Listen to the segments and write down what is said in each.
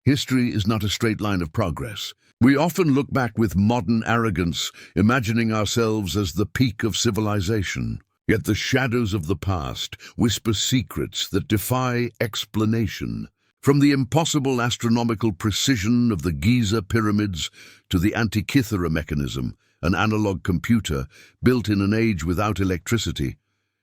History is not a straight line of progress. We often look back with modern arrogance, imagining ourselves as the peak of civilization. Yet the shadows of the past whisper secrets that defy explanation. From the impossible astronomical precision of the Giza pyramids to the Antikythera Mechanism, an analog computer built in an age without electricity,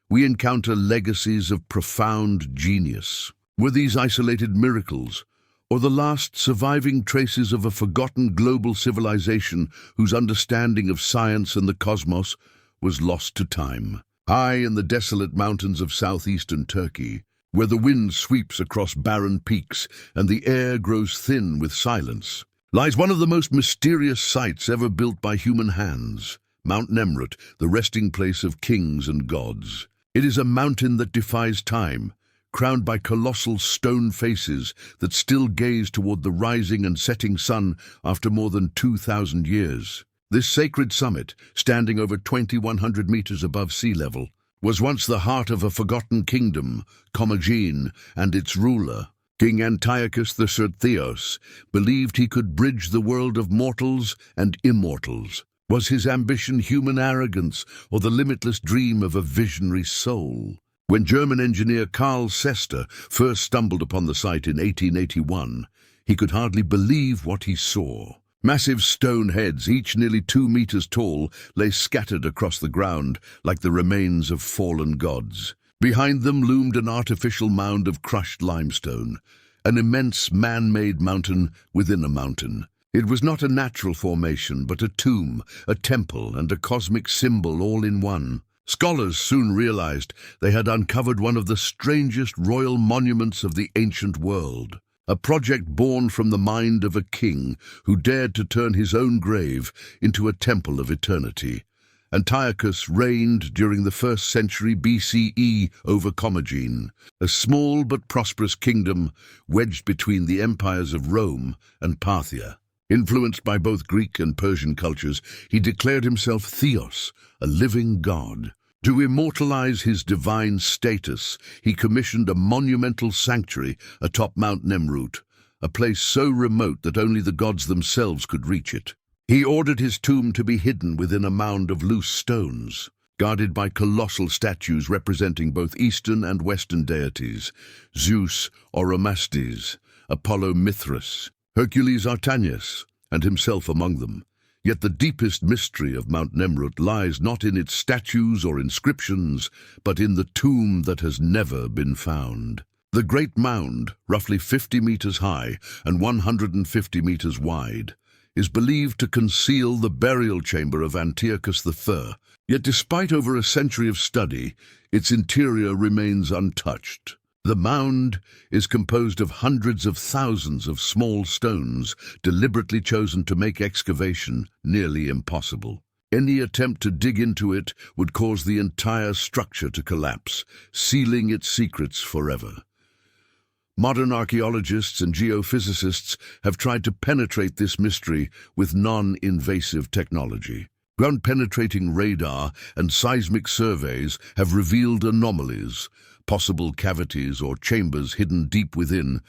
we encounter legacies of profound genius. Were these isolated miracles, or the last surviving traces of a forgotten global civilization whose understanding of science and the cosmos was lost to time? High in the desolate mountains of southeastern Turkey, where the wind sweeps across barren peaks and the air grows thin with silence, lies one of the most mysterious sites ever built by human hands, Mount Nemrut, the resting place of kings and gods. It is a mountain that defies time, crowned by colossal stone faces that still gaze toward the rising and setting sun after more than 2,000 years. This sacred summit, standing over 2,100 meters above sea level, was once the heart of a forgotten kingdom, Commagene, and its ruler, King Antiochus III, believed he could bridge the world of mortals and immortals. Was his ambition human arrogance or the limitless dream of a visionary soul? When German engineer Carl Sester first stumbled upon the site in 1881, he could hardly believe what he saw. Massive stone heads, each nearly 2 meters tall, lay scattered across the ground like the remains of fallen gods. Behind them loomed an artificial mound of crushed limestone, an immense man-made mountain within a mountain. It was not a natural formation, but a tomb, a temple, and a cosmic symbol all in one. Scholars soon realized they had uncovered one of the strangest royal monuments of the ancient world, a project born from the mind of a king who dared to turn his own grave into a temple of eternity. Antiochus reigned during the 1st century BCE over Commagene, a small but prosperous kingdom wedged between the empires of Rome and Parthia. Influenced by both Greek and Persian cultures, he declared himself Theos, a living god. To immortalize his divine status, he commissioned a monumental sanctuary atop Mount Nemrut, a place so remote that only the gods themselves could reach it. He ordered his tomb to be hidden within a mound of loose stones, guarded by colossal statues representing both Eastern and Western deities: Zeus Oromasdes, Apollo Mithras, Hercules Artanius, and himself among them. Yet the deepest mystery of Mount Nemrut lies not in its statues or inscriptions, but in the tomb that has never been found. The Great Mound, roughly 50 meters high and 150 meters wide, is believed to conceal the burial chamber of Antiochus III. Yet despite over a century of study, its interior remains untouched. The mound is composed of hundreds of thousands of small stones deliberately chosen to make excavation nearly impossible. Any attempt to dig into it would cause the entire structure to collapse, sealing its secrets forever. Modern archaeologists and geophysicists have tried to penetrate this mystery with non-invasive technology. Ground-penetrating radar and seismic surveys have revealed anomalies, possible cavities or chambers hidden deep within,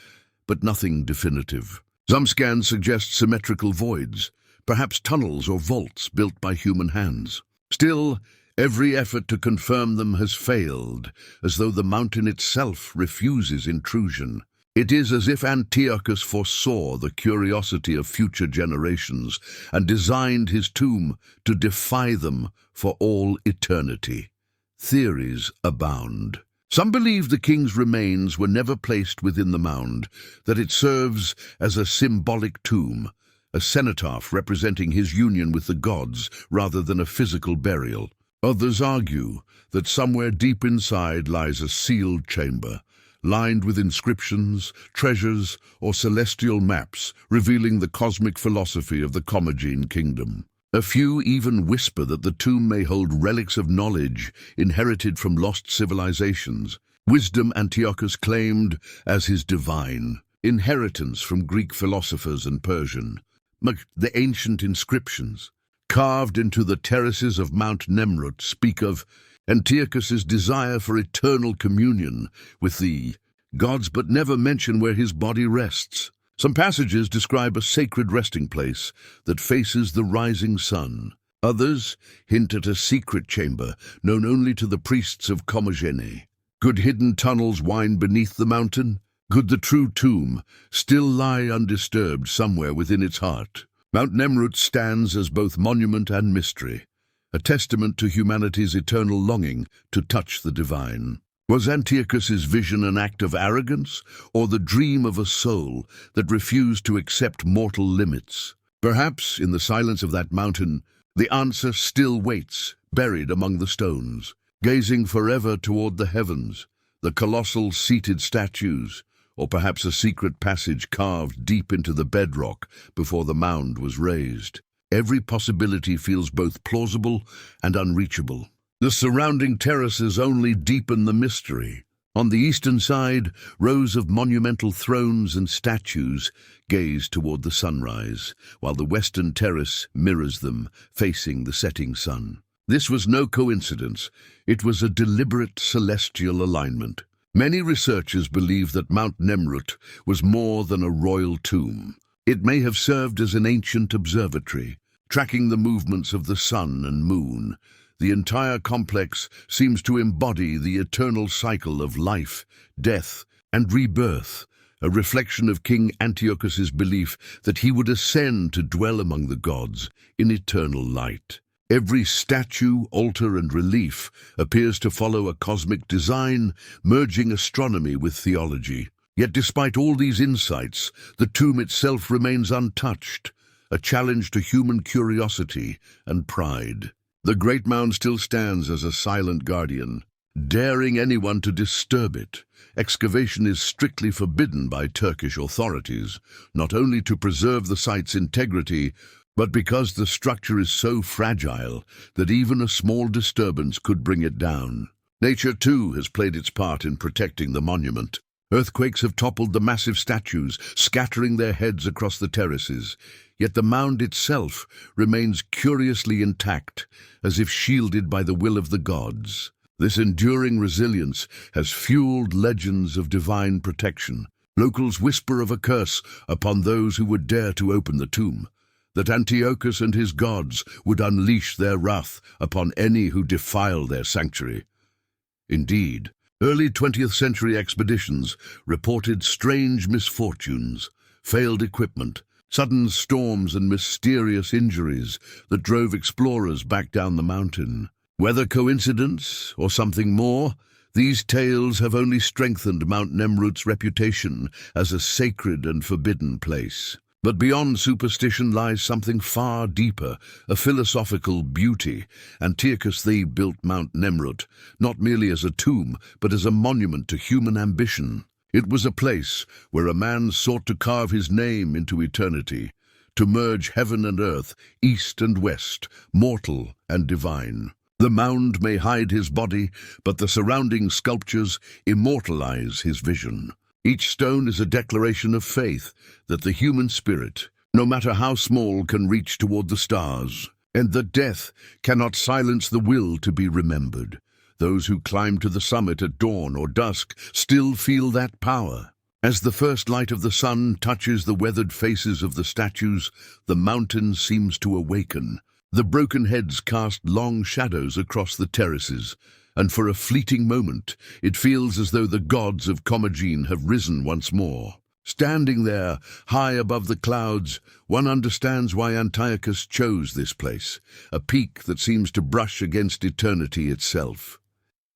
but nothing definitive. Some scans suggest symmetrical voids, perhaps tunnels or vaults built by human hands. Still, every effort to confirm them has failed, as though the mountain itself refuses intrusion. It is as if Antiochus foresaw the curiosity of future generations and designed his tomb to defy them for all eternity. Theories abound. Some believe the king's remains were never placed within the mound, that it serves as a symbolic tomb, a cenotaph representing his union with the gods rather than a physical burial. Others argue that somewhere deep inside lies a sealed chamber, lined with inscriptions, treasures, or celestial maps revealing the cosmic philosophy of the Commagene kingdom. A few even whisper that the tomb may hold relics of knowledge inherited from lost civilizations, wisdom Antiochus claimed as his divine inheritance from Greek philosophers and Persian. The ancient inscriptions, carved into the terraces of Mount Nemrut, speak of Antiochus's desire for eternal communion with the gods, but never mention where his body rests. Some passages describe a sacred resting place that faces the rising sun. Others hint at a secret chamber known only to the priests of Comagene. Could hidden tunnels wind beneath the mountain? Could the true tomb still lie undisturbed somewhere within its heart? Mount Nemrut stands as both monument and mystery, a testament to humanity's eternal longing to touch the divine. Was Antiochus's vision an act of arrogance, or the dream of a soul that refused to accept mortal limits? Perhaps, in the silence of that mountain, the answer still waits, buried among the stones, gazing forever toward the heavens, the colossal seated statues, or perhaps a secret passage carved deep into the bedrock before the mound was raised. Every possibility feels both plausible and unreachable. The surrounding terraces only deepen the mystery. On the eastern side, rows of monumental thrones and statues gaze toward the sunrise, while the western terrace mirrors them, facing the setting sun. This was no coincidence. It was a deliberate celestial alignment. Many researchers believe that Mount Nemrut was more than a royal tomb. It may have served as an ancient observatory, tracking the movements of the sun and moon. The entire complex seems to embody the eternal cycle of life, death, and rebirth, a reflection of King Antiochus's belief that he would ascend to dwell among the gods in eternal light. Every statue, altar, and relief appears to follow a cosmic design, merging astronomy with theology. Yet despite all these insights, the tomb itself remains untouched, a challenge to human curiosity and pride. The great mound still stands as a silent guardian, daring anyone to disturb it. Excavation is strictly forbidden by Turkish authorities, not only to preserve the site's integrity, but because the structure is so fragile that even a small disturbance could bring it down. Nature, too, has played its part in protecting the monument. Earthquakes have toppled the massive statues, scattering their heads across the terraces. Yet the mound itself remains curiously intact, as if shielded by the will of the gods. This enduring resilience has fueled legends of divine protection. Locals whisper of a curse upon those who would dare to open the tomb, that Antiochus and his gods would unleash their wrath upon any who defile their sanctuary. Indeed, early 20th century expeditions reported strange misfortunes, failed equipment, sudden storms, and mysterious injuries that drove explorers back down the mountain. Whether coincidence or something more, these tales have only strengthened Mount Nemrut's reputation as a sacred and forbidden place. But beyond superstition lies something far deeper, a philosophical beauty. Antiochus the built Mount Nemrut, not merely as a tomb, but as a monument to human ambition. It was a place where a man sought to carve his name into eternity, to merge heaven and earth, east and west, mortal and divine. The mound may hide his body, but the surrounding sculptures immortalize his vision. Each stone is a declaration of faith that the human spirit, no matter how small, can reach toward the stars, and that death cannot silence the will to be remembered. Those who climb to the summit at dawn or dusk still feel that power. As the first light of the sun touches the weathered faces of the statues, the mountain seems to awaken. The broken heads cast long shadows across the terraces, and for a fleeting moment it feels as though the gods of Commagene have risen once more. Standing there, high above the clouds, one understands why Antiochus chose this place, a peak that seems to brush against eternity itself.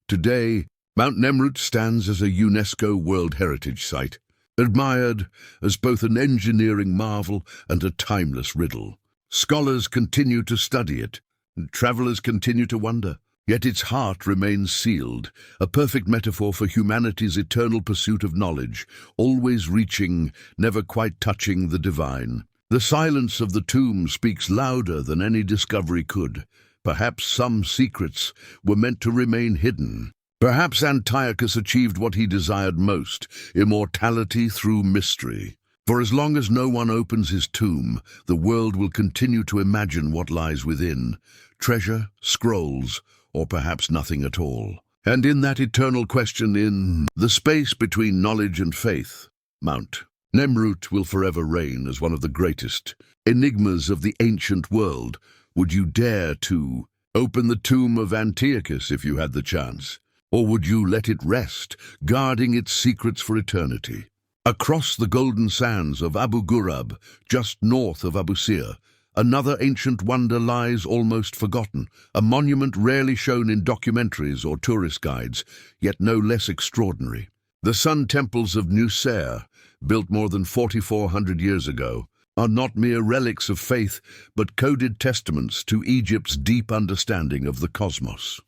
Today, Mount Nemrut stands as a UNESCO World Heritage Site, admired as both an engineering marvel and a timeless riddle. Scholars continue to study it, and travelers continue to wonder. Yet its heart remains sealed, a perfect metaphor for humanity's eternal pursuit of knowledge, always reaching, never quite touching the divine. The silence of the tomb speaks louder than any discovery could. Perhaps some secrets were meant to remain hidden. Perhaps Antiochus achieved what he desired most, immortality through mystery. For as long as no one opens his tomb, the world will continue to imagine what lies within: treasure, scrolls, or perhaps nothing at all. And in that eternal question, in the space between knowledge and faith, Mount Nemrut will forever reign as one of the greatest enigmas of the ancient world. Would you dare to open the tomb of Antiochus if you had the chance? Or would you let it rest, guarding its secrets for eternity? Across the golden sands of Abu Gurab, just north of Abu Sir, another ancient wonder lies almost forgotten, a monument rarely shown in documentaries or tourist guides, yet no less extraordinary. The sun temples of Nusayr, built more than 4,400 years ago, are not mere relics of faith, but coded testaments to Egypt's deep understanding of the cosmos.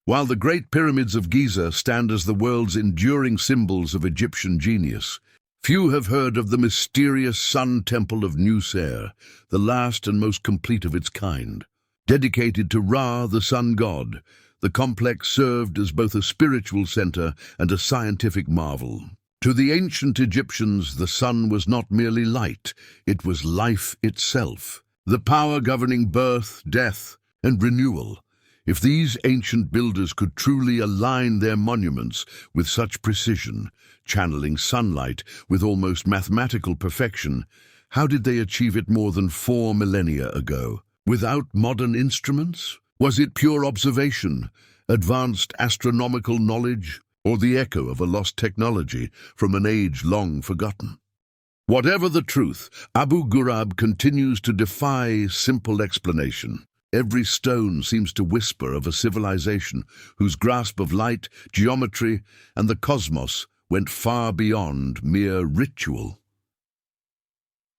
While the Great Pyramids of Giza stand as the world's enduring symbols of Egyptian genius, few have heard of the mysterious Sun Temple of Nusayr, the last and most complete of its kind. Dedicated to Ra, the sun god, the complex served as both a spiritual center and a scientific marvel. To the ancient Egyptians, the sun was not merely light, it was life itself, the power governing birth, death, and renewal. If these ancient builders could truly align their monuments with such precision, channeling sunlight with almost mathematical perfection, how did they achieve it more than 4 millennia ago? Without modern instruments? Was it pure observation, advanced astronomical knowledge, or the echo of a lost technology from an age long forgotten? Whatever the truth, Abu Gurab continues to defy simple explanation. Every stone seems to whisper of a civilization whose grasp of light, geometry, and the cosmos went far beyond mere ritual.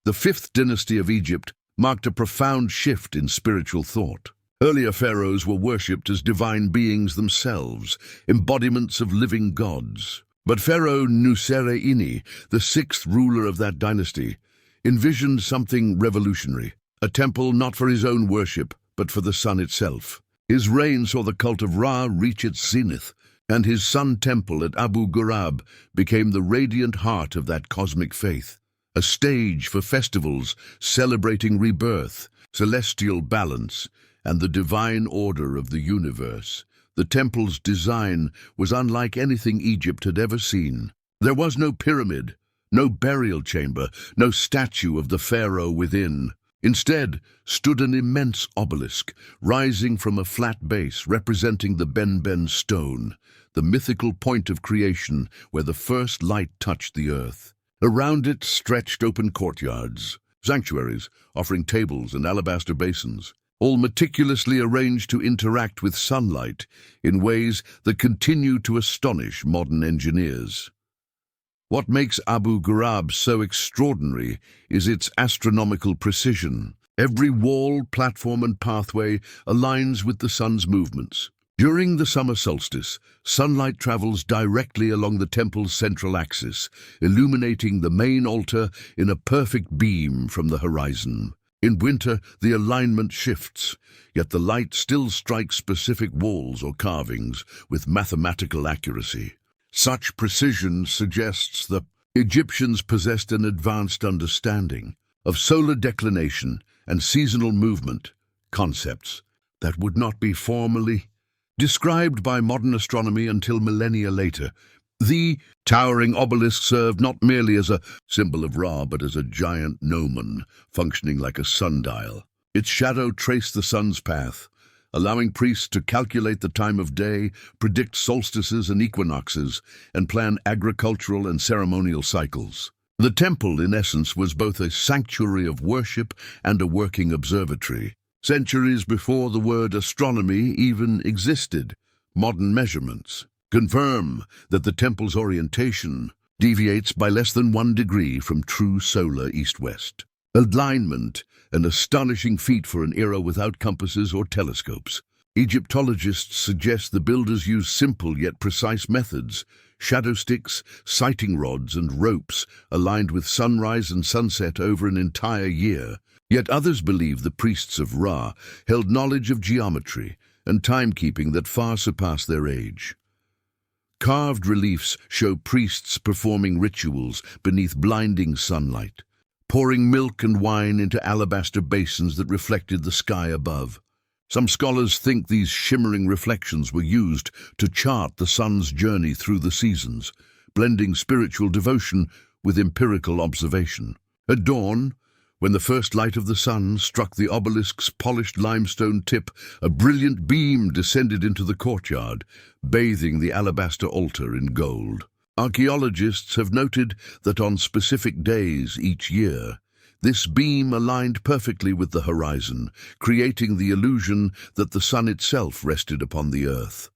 The 5th dynasty of Egypt marked a profound shift in spiritual thought. Earlier pharaohs were worshipped as divine beings themselves, embodiments of living gods. But Pharaoh Nusere-ini, the 6th ruler of that dynasty, envisioned something revolutionary, a temple not for his own worship, but for the sun itself. His reign saw the cult of Ra reach its zenith, and his sun temple at Abu Gurab became the radiant heart of that cosmic faith, a stage for festivals celebrating rebirth, celestial balance, and the divine order of the universe. The temple's design was unlike anything Egypt had ever seen. There was no pyramid, no burial chamber, no statue of the pharaoh within. Instead stood an immense obelisk, rising from a flat base representing the Ben stone, the mythical point of creation where the first light touched the earth. Around it stretched open courtyards, sanctuaries offering tables and alabaster basins, all meticulously arranged to interact with sunlight in ways that continue to astonish modern engineers. What makes Abu Gurab so extraordinary is its astronomical precision. Every wall, platform, and pathway aligns with the sun's movements. During the summer solstice, sunlight travels directly along the temple's central axis, illuminating the main altar in a perfect beam from the horizon. In winter, the alignment shifts, yet the light still strikes specific walls or carvings with mathematical accuracy. Such precision suggests the Egyptians possessed an advanced understanding of solar declination and seasonal movement, concepts that would not be formally described by modern astronomy until millennia later. The towering obelisk served not merely as a symbol of Ra, but as a giant gnomon functioning like a sundial. Its shadow traced the sun's path, allowing priests to calculate the time of day, predict solstices and equinoxes, and plan agricultural and ceremonial cycles. The temple, in essence, was both a sanctuary of worship and a working observatory. Centuries before the word astronomy even existed, modern measurements confirm that the temple's orientation deviates by less than 1 degree from true solar east-west. Alignment, an astonishing feat for an era without compasses or telescopes. Egyptologists suggest the builders used simple yet precise methods: shadow sticks, sighting rods, and ropes aligned with sunrise and sunset over an entire year. Yet others believe the priests of Ra held knowledge of geometry and timekeeping that far surpassed their age. Carved reliefs show priests performing rituals beneath blinding sunlight, pouring milk and wine into alabaster basins that reflected the sky above. Some scholars think these shimmering reflections were used to chart the sun's journey through the seasons, blending spiritual devotion with empirical observation. At dawn, when the first light of the sun struck the obelisk's polished limestone tip, a brilliant beam descended into the courtyard, bathing the alabaster altar in gold. Archaeologists have noted that on specific days each year, this beam aligned perfectly with the horizon, creating the illusion that the sun itself rested upon the earth.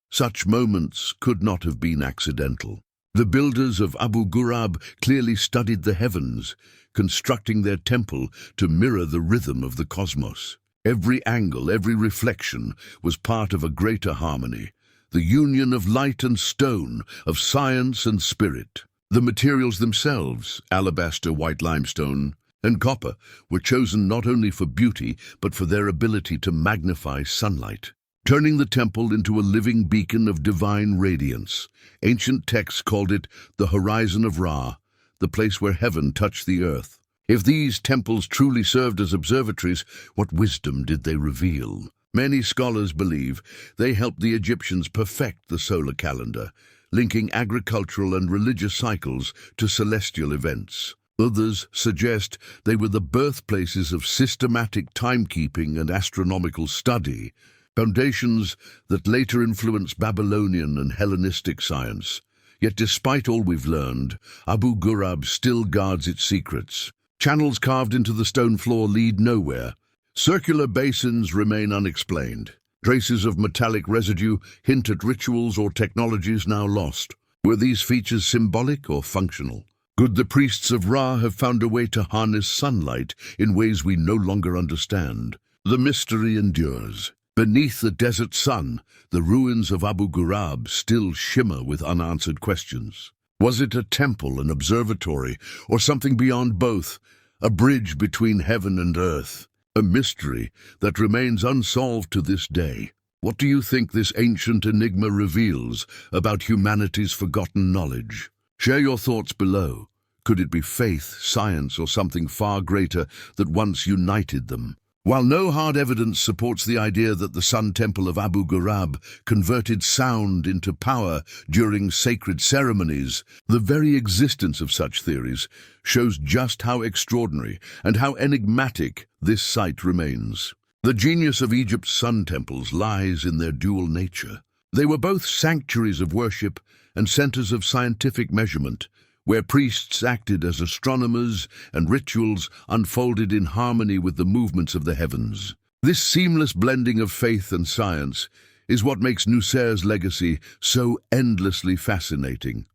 Such moments could not have been accidental. The builders of Abu Gurab clearly studied the heavens, constructing their temple to mirror the rhythm of the cosmos. Every angle, every reflection was part of a greater harmony, the union of light and stone, of science and spirit. The materials themselves, alabaster, white limestone, and copper, were chosen not only for beauty, but for their ability to magnify sunlight, turning the temple into a living beacon of divine radiance. Ancient texts called it the horizon of Ra, the place where heaven touched the earth. If these temples truly served as observatories, what wisdom did they reveal? Many scholars believe they helped the Egyptians perfect the solar calendar, linking agricultural and religious cycles to celestial events. Others suggest they were the birthplaces of systematic timekeeping and astronomical study, foundations that later influenced Babylonian and Hellenistic science. Yet despite all we've learned, Abu Gurab still guards its secrets. Channels carved into the stone floor lead nowhere. Circular basins remain unexplained. Traces of metallic residue hint at rituals or technologies now lost. Were these features symbolic or functional? Could the priests of Ra have found a way to harness sunlight in ways we no longer understand? The mystery endures. Beneath the desert sun, the ruins of Abu Gurab still shimmer with unanswered questions. Was it a temple, an observatory, or something beyond both? A bridge between heaven and earth? A mystery that remains unsolved to this day. What do you think this ancient enigma reveals about humanity's forgotten knowledge? Share your thoughts below. Could it be faith, science, or something far greater that once united them? While no hard evidence supports the idea that the Sun Temple of Abu Gurab converted sound into power during sacred ceremonies, the very existence of such theories shows just how extraordinary and how enigmatic this site remains. The genius of Egypt's sun temples lies in their dual nature. They were both sanctuaries of worship and centers of scientific measurement, where priests acted as astronomers and rituals unfolded in harmony with the movements of the heavens. This seamless blending of faith and science is what makes Nuser's legacy so endlessly fascinating.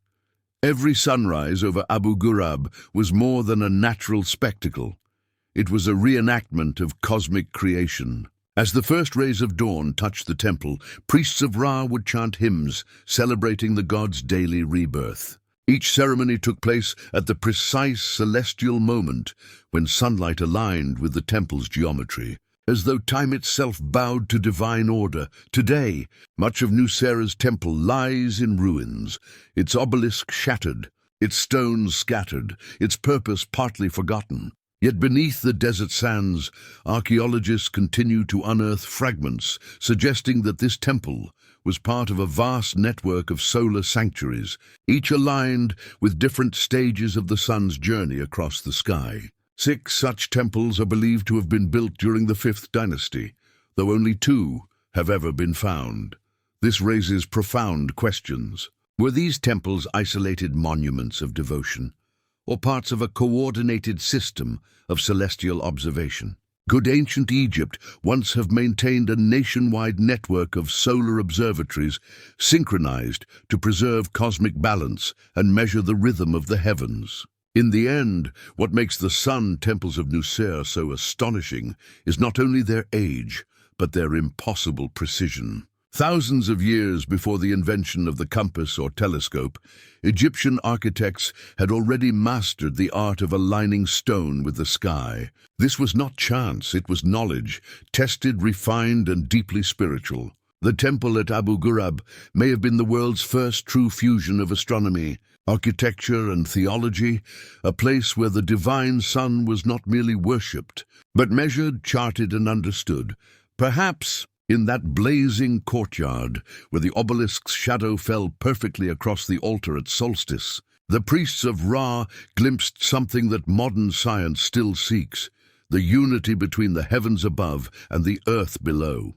Every sunrise over Abu Gurab was more than a natural spectacle. It was a reenactment of cosmic creation. As the first rays of dawn touched the temple, priests of Ra would chant hymns celebrating the god's daily rebirth. Each ceremony took place at the precise celestial moment when sunlight aligned with the temple's geometry, as though time itself bowed to divine order. Today, much of Nuser's temple lies in ruins, its obelisk shattered, its stones scattered, its purpose partly forgotten. Yet beneath the desert sands, archaeologists continue to unearth fragments, suggesting that this temple was part of a vast network of solar sanctuaries, each aligned with different stages of the sun's journey across the sky. 6 such temples are believed to have been built during the 5th dynasty, though only 2 have ever been found. This raises profound questions. Were these temples isolated monuments of devotion, or parts of a coordinated system of celestial observation? Could ancient Egypt once have maintained a nationwide network of solar observatories synchronized to preserve cosmic balance and measure the rhythm of the heavens? In the end, what makes the sun temples of Nuser so astonishing is not only their age, but their impossible precision. Thousands of years before the invention of the compass or telescope, Egyptian architects had already mastered the art of aligning stone with the sky. This was not chance, it was knowledge, tested, refined, and deeply spiritual. The temple at Abu Gurab may have been the world's first true fusion of astronomy, architecture, and theology, a place where the divine sun was not merely worshipped, but measured, charted, and understood. Perhaps in that blazing courtyard, where the obelisk's shadow fell perfectly across the altar at solstice, The priests of Ra glimpsed something that modern science still seeks, the unity between the heavens above and the earth below.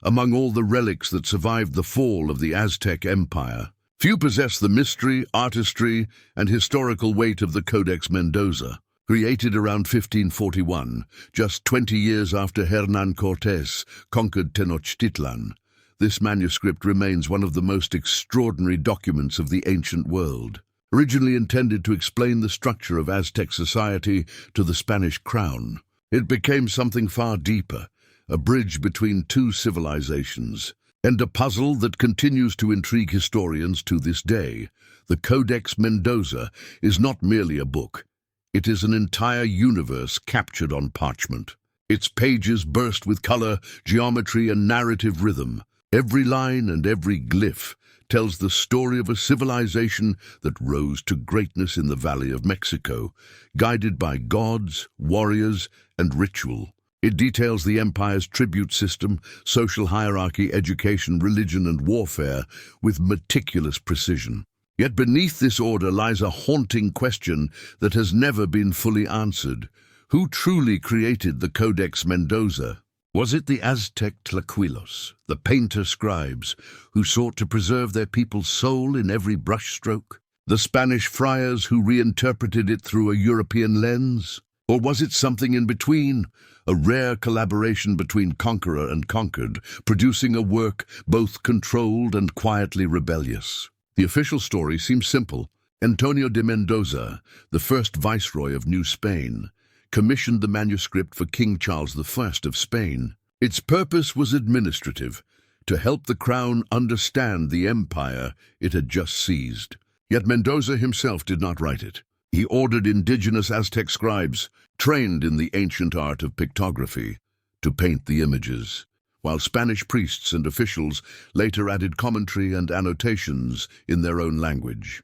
Among all the relics that survived the fall of the Aztec Empire, few possess the mystery, artistry, and historical weight of the Codex Mendoza. Created around 1541, just 20 years after Hernán Cortés conquered Tenochtitlan, this manuscript remains one of the most extraordinary documents of the ancient world. Originally intended to explain the structure of Aztec society to the Spanish crown, it became something far deeper, a bridge between two civilizations, and a puzzle that continues to intrigue historians to this day. The Codex Mendoza is not merely a book. It is an entire universe captured on parchment. Its pages burst with color, geometry, and narrative rhythm. Every line and every glyph tells the story of a civilization that rose to greatness in the Valley of Mexico, guided by gods, warriors, and ritual. It details the empire's tribute system, social hierarchy, education, religion, and warfare with meticulous precision. Yet beneath this order lies a haunting question that has never been fully answered. Who truly created the Codex Mendoza? Was it the Aztec Tlacuilos, the painter-scribes, who sought to preserve their people's soul in every brushstroke? The Spanish friars who reinterpreted it through a European lens? Or was it something in between, a rare collaboration between conqueror and conquered, producing a work both controlled and quietly rebellious? The official story seems simple. Antonio de Mendoza, the first viceroy of New Spain, commissioned the manuscript for King Charles I of Spain. Its purpose was administrative, to help the crown understand the empire it had just seized. Yet Mendoza himself did not write it. He ordered indigenous Aztec scribes, trained in the ancient art of pictography, to paint the images, while Spanish priests and officials later added commentary and annotations in their own language.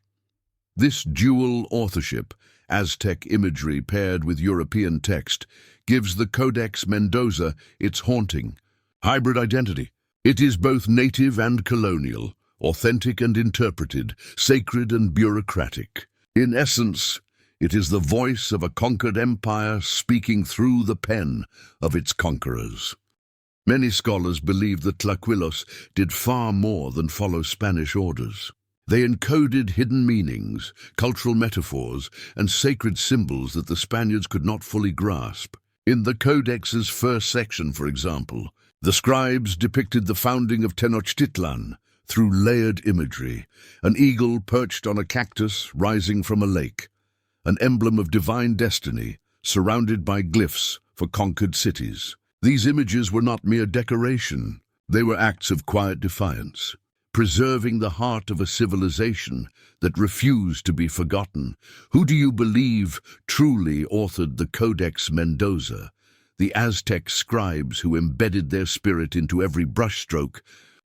This dual authorship, Aztec imagery paired with European text, gives the Codex Mendoza its haunting, hybrid identity. It is both native and colonial, authentic and interpreted, sacred and bureaucratic. In essence, it is the voice of a conquered empire speaking through the pen of its conquerors. Many scholars believe that Tlacuilos did far more than follow Spanish orders. They encoded hidden meanings, cultural metaphors, and sacred symbols that the Spaniards could not fully grasp. In the Codex's first section, for example, the scribes depicted the founding of Tenochtitlan through layered imagery, an eagle perched on a cactus rising from a lake, an emblem of divine destiny surrounded by glyphs for conquered cities. These images were not mere decoration. They were acts of quiet defiance, preserving the heart of a civilization that refused to be forgotten. Who do you believe truly authored the Codex Mendoza? The Aztec scribes who embedded their spirit into every brushstroke,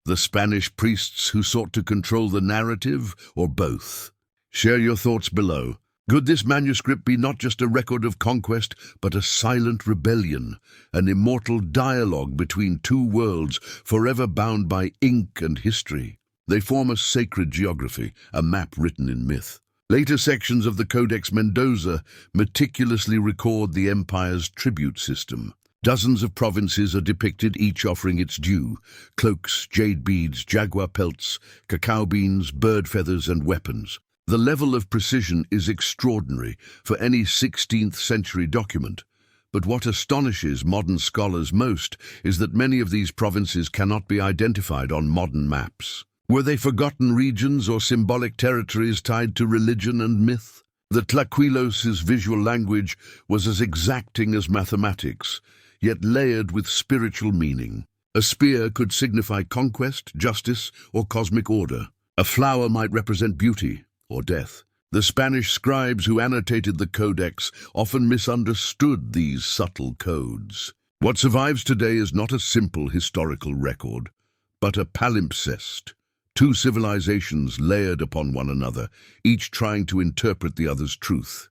the Spanish priests who sought to control the narrative, or both? Share your thoughts below. Could this manuscript be not just a record of conquest, but a silent rebellion, an immortal dialogue between two worlds forever bound by ink and history? They form a sacred geography, a map written in myth. Later sections of the Codex Mendoza meticulously record the empire's tribute system. Dozens of provinces are depicted, each offering its due: cloaks, jade beads, jaguar pelts, cacao beans, bird feathers, and weapons. The level of precision is extraordinary for any 16th century document, but what astonishes modern scholars most is that many of these provinces cannot be identified on modern maps. Were they forgotten regions or symbolic territories tied to religion and myth? The Tlacuilos' visual language was as exacting as mathematics, yet layered with spiritual meaning. A spear could signify conquest, justice, or cosmic order. A flower might represent beauty or death. The Spanish scribes who annotated the Codex often misunderstood these subtle codes. What survives today is not a simple historical record, but a palimpsest. Two civilizations layered upon one another, each trying to interpret the other's truth.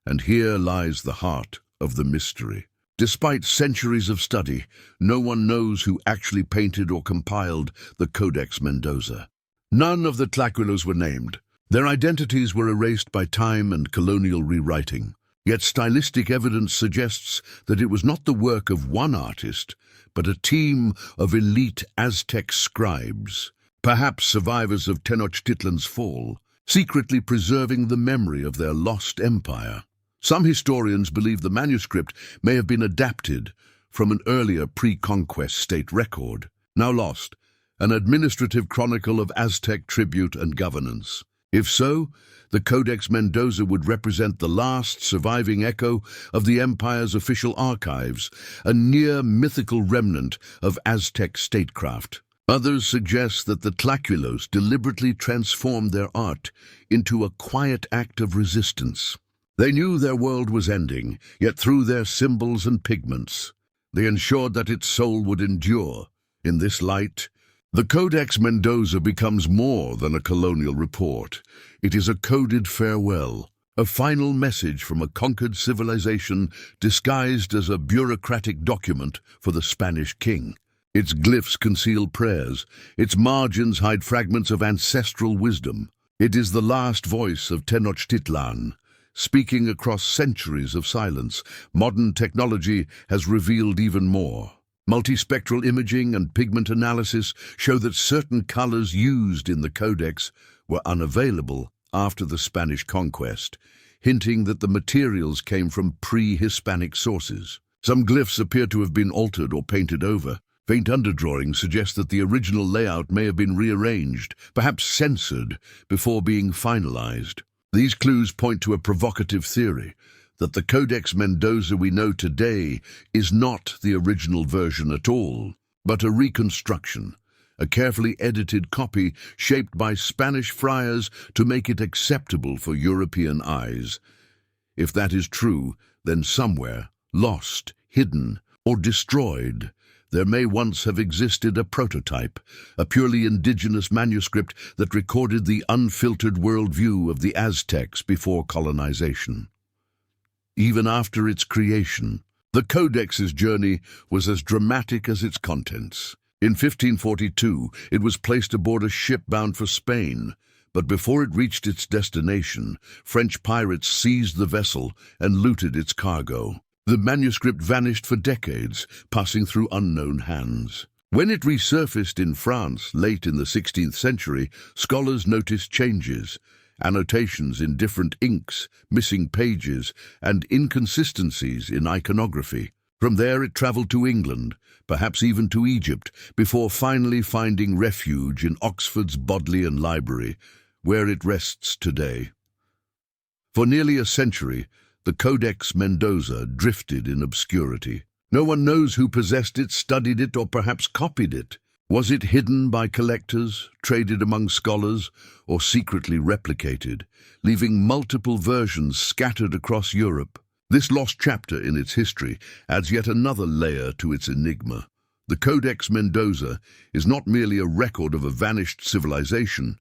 And here lies the heart of the mystery. Despite centuries of study, no one knows who actually painted or compiled the Codex Mendoza. None of the Tlacuilos were named, Their identities were erased by time and colonial rewriting. Yet stylistic evidence suggests that it was not the work of one artist, but a team of elite Aztec scribes, perhaps survivors of Tenochtitlan's fall, secretly preserving the memory of their lost empire. Some historians believe the manuscript may have been adapted from an earlier pre-conquest state record, now lost, an administrative chronicle of Aztec tribute and governance. If so, the Codex Mendoza would represent the last surviving echo of the empire's official archives, a near-mythical remnant of Aztec statecraft. Others suggest that the Tlacuilos deliberately transformed their art into a quiet act of resistance. They knew their world was ending, yet through their symbols and pigments, they ensured that its soul would endure. In this light, the Codex Mendoza becomes more than a colonial report. It is a coded farewell, a final message from a conquered civilization disguised as a bureaucratic document for the Spanish king. Its glyphs conceal prayers, its margins hide fragments of ancestral wisdom. It is the last voice of Tenochtitlan, speaking across centuries of silence. Modern technology has revealed even more. Multispectral imaging and pigment analysis show that certain colors used in the codex were unavailable after the Spanish conquest, hinting that the materials came from pre-Hispanic sources. Some glyphs appear to have been altered or painted over. Faint underdrawings suggest that the original layout may have been rearranged, perhaps censored, before being finalized. These clues point to a provocative theory, that the Codex Mendoza we know today is not the original version at all, but a reconstruction, a carefully edited copy shaped by Spanish friars to make it acceptable for European eyes. If that is true, then somewhere, lost, hidden, or destroyed, there may once have existed a prototype, a purely indigenous manuscript that recorded the unfiltered worldview of the Aztecs before colonization. Even after its creation, the Codex's journey was as dramatic as its contents. In 1542, it was placed aboard a ship bound for Spain, but before it reached its destination, French pirates seized the vessel and looted its cargo. The manuscript vanished for decades, passing through unknown hands. When it resurfaced in France late in the 16th century, scholars noticed changes, annotations in different inks, missing pages, and inconsistencies in iconography. From there it traveled to England, perhaps even to Egypt, before finally finding refuge in Oxford's Bodleian Library, where it rests today. For nearly a century, the Codex Mendoza drifted in obscurity. No one knows who possessed it, studied it, or perhaps copied it. Was it hidden by collectors, traded among scholars, or secretly replicated, leaving multiple versions scattered across Europe? This lost chapter in its history adds yet another layer to its enigma. The Codex Mendoza is not merely a record of a vanished civilization.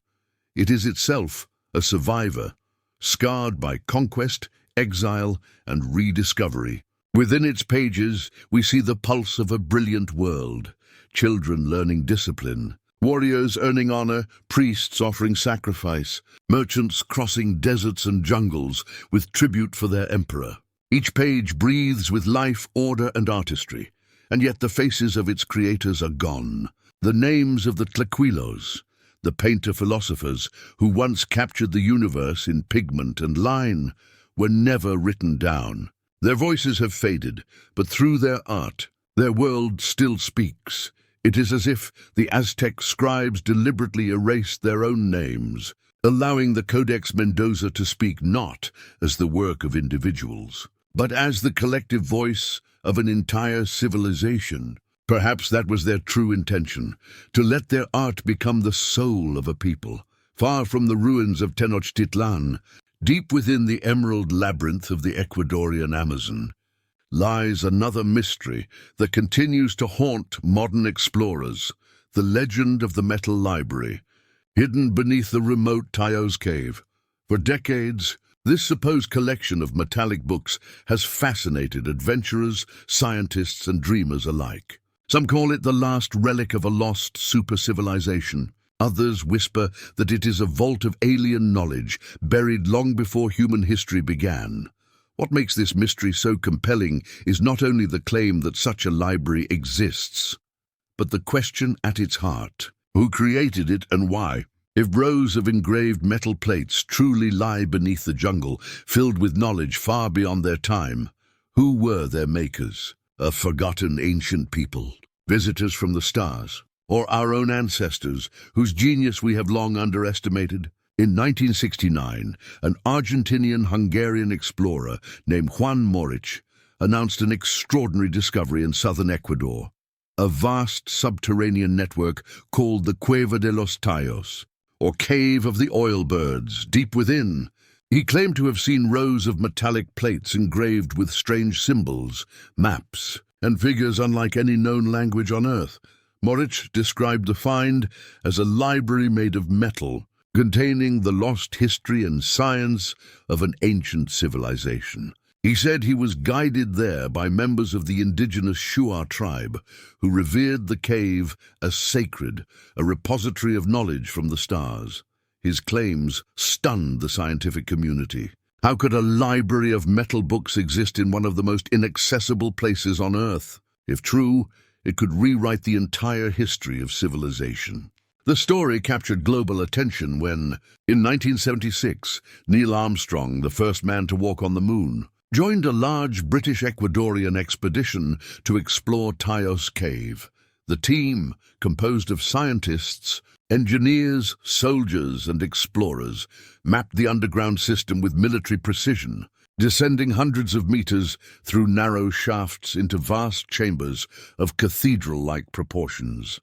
It is itself a survivor, scarred by conquest, exile, and rediscovery. Within its pages, we see the pulse of a brilliant world. Children learning discipline, warriors earning honor, priests offering sacrifice, merchants crossing deserts and jungles with tribute for their emperor. Each page breathes with life, order, and artistry, and yet the faces of its creators are gone. The names of the Tlacuilos, the painter-philosophers who once captured the universe in pigment and line, were never written down. Their voices have faded, but through their art, their world still speaks. It is as if the Aztec scribes deliberately erased their own names, allowing the Codex Mendoza to speak not as the work of individuals, but as the collective voice of an entire civilization. Perhaps that was their true intention, to let their art become the soul of a people. Far from the ruins of Tenochtitlan, deep within the emerald labyrinth of the Ecuadorian Amazon, lies another mystery that continues to haunt modern explorers, the legend of the Metal Library, hidden beneath the remote Taos Cave. For decades, this supposed collection of metallic books has fascinated adventurers, scientists, and dreamers alike. Some call it the last relic of a lost super-civilization. Others whisper that it is a vault of alien knowledge buried long before human history began. What makes this mystery so compelling is not only the claim that such a library exists, but the question at its heart: who created it and why? If rows of engraved metal plates truly lie beneath the jungle, filled with knowledge far beyond their time, who were their makers? A forgotten ancient people, visitors from the stars, or our own ancestors, whose genius we have long underestimated? In 1969, an Argentinian-Hungarian explorer named Juan Moritz announced an extraordinary discovery in southern Ecuador, a vast subterranean network called the Cueva de los Tallos, or Cave of the Oil Birds, deep within. He claimed to have seen rows of metallic plates engraved with strange symbols, maps, and figures unlike any known language on Earth. Moritz described the find as a library made of metal, containing the lost history and science of an ancient civilization. He said he was guided there by members of the indigenous Shuar tribe, who revered the cave as sacred, a repository of knowledge from the stars. His claims stunned the scientific community. How could a library of metal books exist in one of the most inaccessible places on Earth? If true, it could rewrite the entire history of civilization. The story captured global attention when, in 1976, Neil Armstrong, the first man to walk on the moon, joined a large British-Ecuadorian expedition to explore Tallos Cave. The team, composed of scientists, engineers, soldiers, and explorers, mapped the underground system with military precision, descending hundreds of meters through narrow shafts into vast chambers of cathedral-like proportions.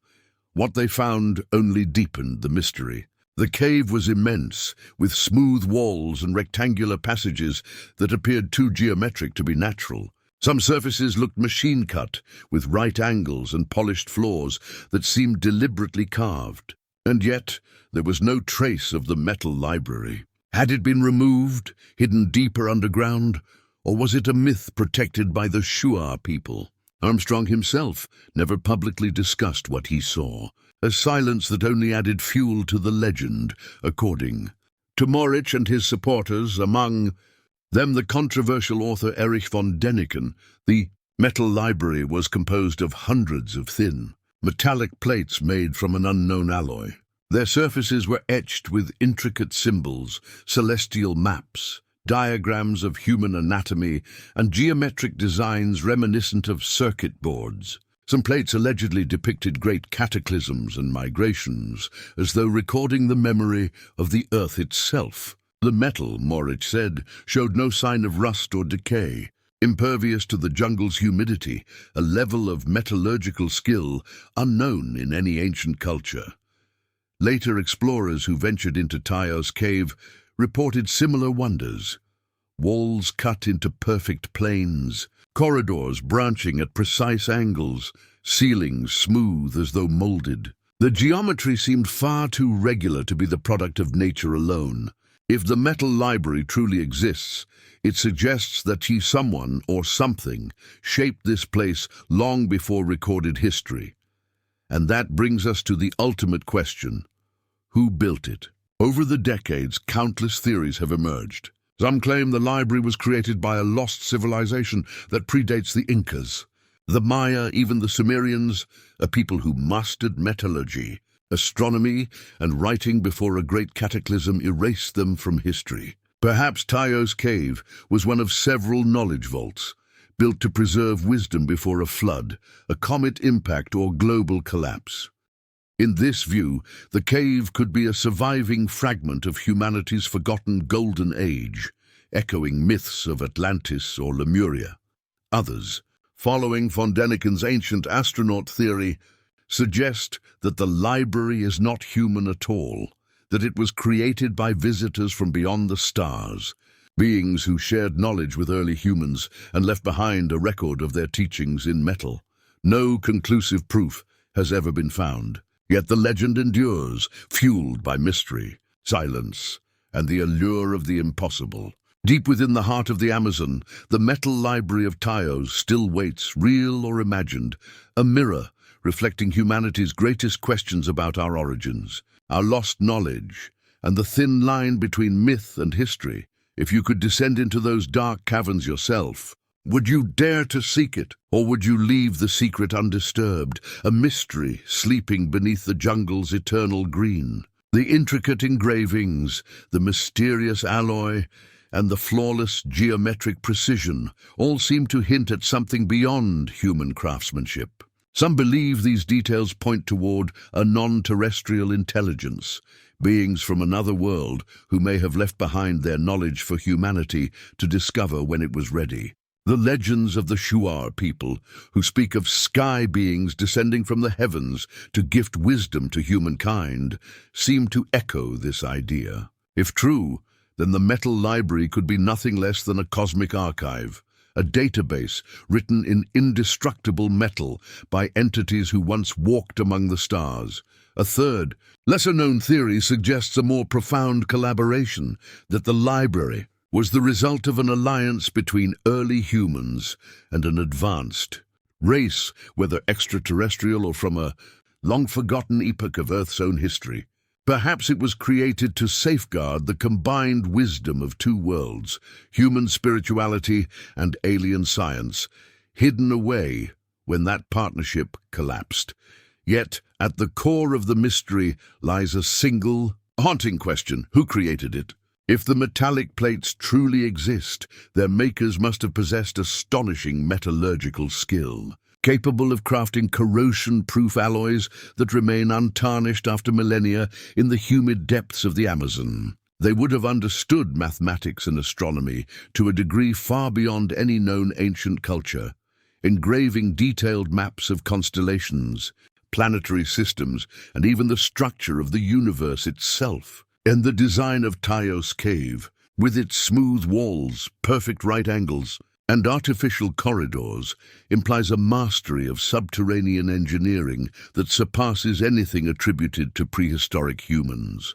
What they found only deepened the mystery. The cave was immense, with smooth walls and rectangular passages that appeared too geometric to be natural. Some surfaces looked machine-cut, with right angles and polished floors that seemed deliberately carved. And yet, there was no trace of the metal library. Had it been removed, hidden deeper underground, or was it a myth protected by the Shuar people? Armstrong himself never publicly discussed what he saw, a silence that only added fuel to the legend, according to Moritz and his supporters, among them the controversial author Erich von Däniken. The metal library was composed of hundreds of thin, metallic plates made from an unknown alloy. Their surfaces were etched with intricate symbols, celestial maps, diagrams of human anatomy, and geometric designs reminiscent of circuit boards. Some plates allegedly depicted great cataclysms and migrations, as though recording the memory of the Earth itself. The metal, Moritz said, showed no sign of rust or decay, impervious to the jungle's humidity, a level of metallurgical skill unknown in any ancient culture. Later explorers who ventured into Tallos Cave reported similar wonders: walls cut into perfect planes, corridors branching at precise angles, ceilings smooth as though molded. The geometry seemed far too regular to be the product of nature alone. If the metal library truly exists, it suggests that someone or something shaped this place long before recorded history. And that brings us to the ultimate question: who built it? Over the decades, countless theories have emerged. Some claim the library was created by a lost civilization that predates the Incas, the Maya, even the Sumerians, a people who mastered metallurgy, astronomy, and writing before a great cataclysm erased them from history. Perhaps Tallos Cave was one of several knowledge vaults, built to preserve wisdom before a flood, a comet impact, or global collapse. In this view, the cave could be a surviving fragment of humanity's forgotten golden age, echoing myths of Atlantis or Lemuria. Others, following von Däniken's ancient astronaut theory, suggest that the library is not human at all, that it was created by visitors from beyond the stars, beings who shared knowledge with early humans and left behind a record of their teachings in metal. No conclusive proof has ever been found. Yet the legend endures, fueled by mystery, silence, and the allure of the impossible. Deep within the heart of the Amazon, the metal library of Tallos still waits, real or imagined, a mirror reflecting humanity's greatest questions about our origins. our lost knowledge, and the thin line between myth and history. If you could descend into those dark caverns yourself, would you dare to seek it, or would you leave the secret undisturbed, a mystery sleeping beneath the jungle's eternal green? The intricate engravings, the mysterious alloy, and the flawless geometric precision all seem to hint at something beyond human craftsmanship. Some believe these details point toward a non-terrestrial intelligence, beings from another world who may have left behind their knowledge for humanity to discover when it was ready. The legends of the Shuar people, who speak of sky beings descending from the heavens to gift wisdom to humankind, seem to echo this idea. If true, then the metal library could be nothing less than a cosmic archive, a database written in indestructible metal by entities who once walked among the stars. A third, lesser-known theory suggests a more profound collaboration, that the library was the result of an alliance between early humans and an advanced race, whether extraterrestrial or from a long-forgotten epoch of Earth's own history. Perhaps it was created to safeguard the combined wisdom of two worlds, human spirituality and alien science, hidden away when that partnership collapsed. Yet, at the core of the mystery lies a single, haunting question: who created it? If the metallic plates truly exist, their makers must have possessed astonishing metallurgical skill, capable of crafting corrosion-proof alloys that remain untarnished after millennia in the humid depths of the Amazon. They would have understood mathematics and astronomy to a degree far beyond any known ancient culture, engraving detailed maps of constellations, planetary systems, and even the structure of the universe itself. And the design of Taos Cave, with its smooth walls, perfect right angles, and artificial corridors, implies a mastery of subterranean engineering that surpasses anything attributed to prehistoric humans.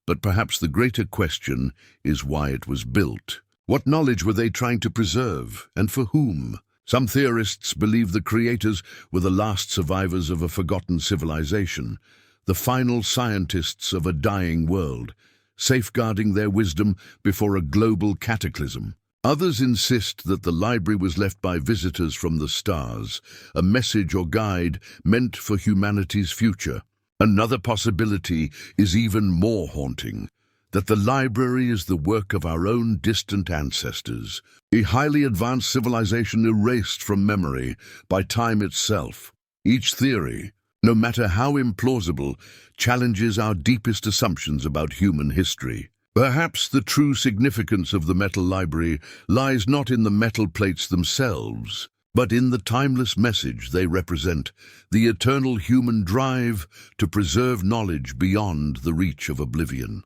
But perhaps the greater question is why it was built. What knowledge were they trying to preserve, and for whom? Some theorists believe the creators were the last survivors of a forgotten civilization, the final scientists of a dying world, safeguarding their wisdom before a global cataclysm. Others insist that the library was left by visitors from the stars, a message or guide meant for humanity's future. Another possibility is even more haunting, that the library is the work of our own distant ancestors, a highly advanced civilization erased from memory by time itself. Each theory, no matter how implausible, challenges our deepest assumptions about human history. Perhaps the true significance of the metal library lies not in the metal plates themselves, but in the timeless message they represent, the eternal human drive to preserve knowledge beyond the reach of oblivion.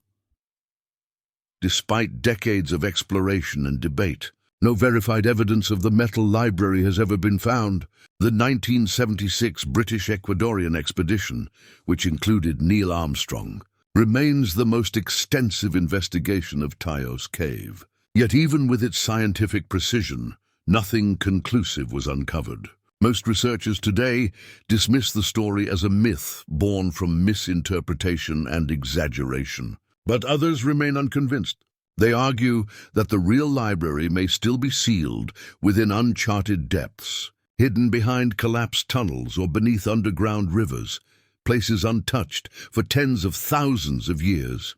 Despite decades of exploration and debate, no verified evidence of the metal library has ever been found. The 1976 British Ecuadorian expedition, which included Neil Armstrong, remains the most extensive investigation of Taos Cave. Yet even with its scientific precision, nothing conclusive was uncovered. Most researchers today dismiss the story as a myth born from misinterpretation and exaggeration. But others remain unconvinced. They argue that the real library may still be sealed within uncharted depths, hidden behind collapsed tunnels or beneath underground rivers, places untouched for tens of thousands of years.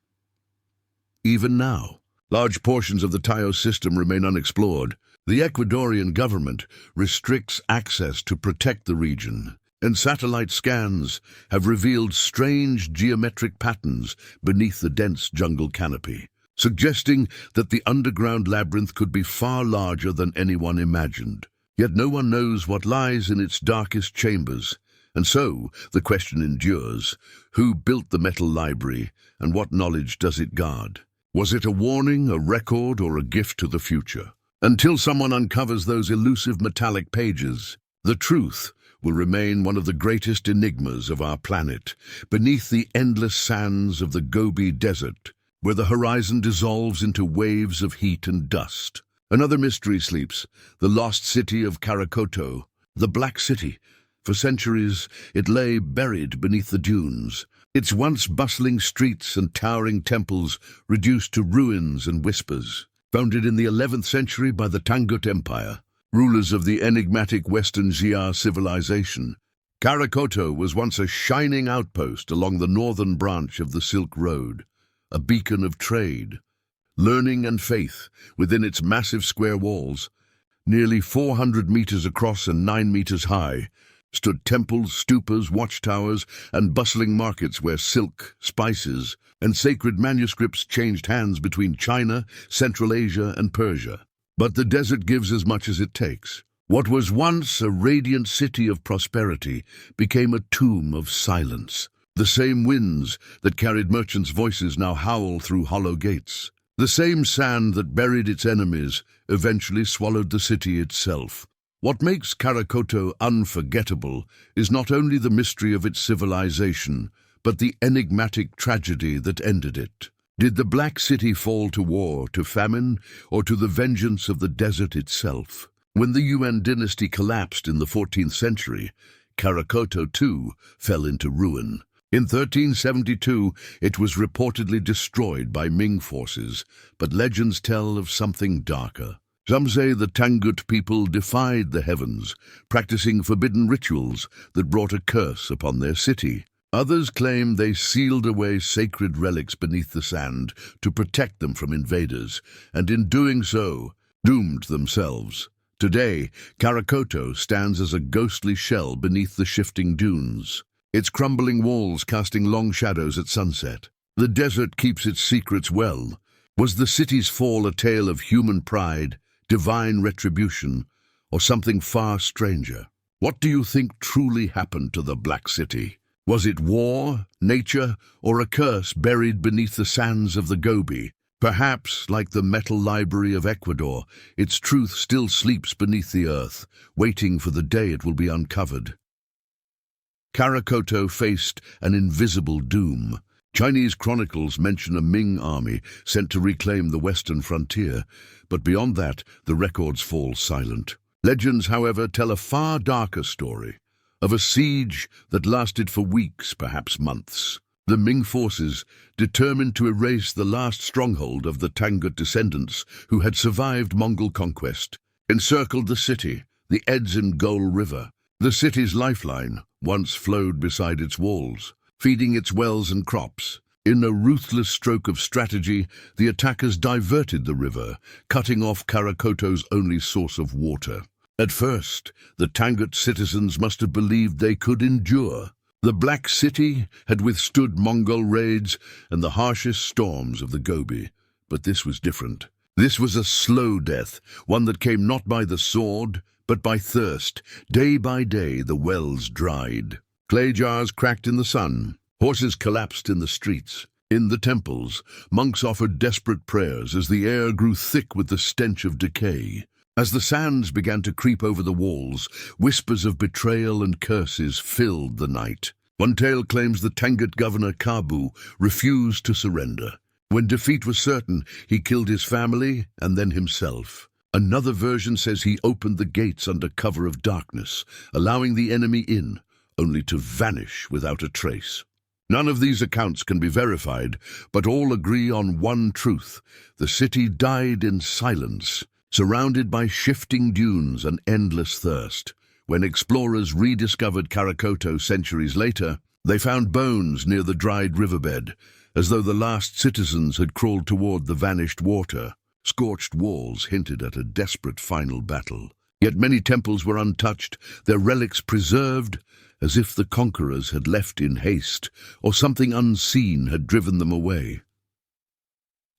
Even now, large portions of the Taos system remain unexplored. The Ecuadorian government restricts access to protect the region, and satellite scans have revealed strange geometric patterns beneath the dense jungle canopy, suggesting that the underground labyrinth could be far larger than anyone imagined. Yet no one knows what lies in its darkest chambers, and so the question endures: who built the metal library, and what knowledge does it guard? Was it a warning, a record, or a gift to the future? Until someone uncovers those elusive metallic pages, the truth will remain one of the greatest enigmas of our planet, beneath the endless sands of the Gobi Desert, where the horizon dissolves into waves of heat and dust. Another mystery sleeps, the lost city of Karakoto, the Black City. For centuries, it lay buried beneath the dunes, its once bustling streets and towering temples reduced to ruins and whispers. Founded in the 11th century by the Tangut Empire, rulers of the enigmatic Western Xia civilization, Karakoto was once a shining outpost along the northern branch of the Silk Road, a beacon of trade, learning and faith within its massive square walls. Nearly 400 meters across and 9 meters high, stood temples, stupas, watchtowers, and bustling markets where silk, spices, and sacred manuscripts changed hands between China, Central Asia, and Persia. But the desert gives as much as it takes. What was once a radiant city of prosperity became a tomb of silence. The same winds that carried merchants' voices now howl through hollow gates. The same sand that buried its enemies eventually swallowed the city itself. What makes Karakoto unforgettable is not only the mystery of its civilization, but the enigmatic tragedy that ended it. Did the Black City fall to war, to famine, or to the vengeance of the desert itself? When the Yuan dynasty collapsed in the 14th century, Karakoto too fell into ruin. In 1372, it was reportedly destroyed by Ming forces, but legends tell of something darker. Some say the Tangut people defied the heavens, practicing forbidden rituals that brought a curse upon their city. Others claim they sealed away sacred relics beneath the sand to protect them from invaders, and in doing so, doomed themselves. Today, Karakoto stands as a ghostly shell beneath the shifting dunes, its crumbling walls casting long shadows at sunset. The desert keeps its secrets well. Was the city's fall a tale of human pride, divine retribution, or something far stranger? What do you think truly happened to the Black City? Was it war, nature, or a curse buried beneath the sands of the Gobi? Perhaps, like the metal library of Ecuador, its truth still sleeps beneath the earth, waiting for the day it will be uncovered. Karakoto faced an invisible doom. Chinese chronicles mention a Ming army sent to reclaim the western frontier, but beyond that, the records fall silent. Legends, however, tell a far darker story, of a siege that lasted for weeks, perhaps months. The Ming forces, determined to erase the last stronghold of the Tangut descendants who had survived Mongol conquest, encircled the city, the Edzin-Gol River. The city's lifeline once flowed beside its walls, feeding its wells and crops. In a ruthless stroke of strategy, the attackers diverted the river, cutting off Karakoto's only source of water. At first, the Tangut citizens must have believed they could endure. The Black City had withstood Mongol raids and the harshest storms of the Gobi. But this was different. This was a slow death, one that came not by the sword, but by thirst. Day by day, the wells dried. Clay jars cracked in the sun. Horses collapsed in the streets. In the temples, monks offered desperate prayers as the air grew thick with the stench of decay. As the sands began to creep over the walls, whispers of betrayal and curses filled the night. One tale claims the Tangut governor Kabu refused to surrender. When defeat was certain, he killed his family and then himself. Another version says he opened the gates under cover of darkness, allowing the enemy in, only to vanish without a trace. None of these accounts can be verified, but all agree on one truth. The city died in silence, surrounded by shifting dunes and endless thirst. When explorers rediscovered Karakoto centuries later, they found bones near the dried riverbed, as though the last citizens had crawled toward the vanished water. Scorched walls hinted at a desperate final battle. Yet many temples were untouched, their relics preserved, as if the conquerors had left in haste, or something unseen had driven them away.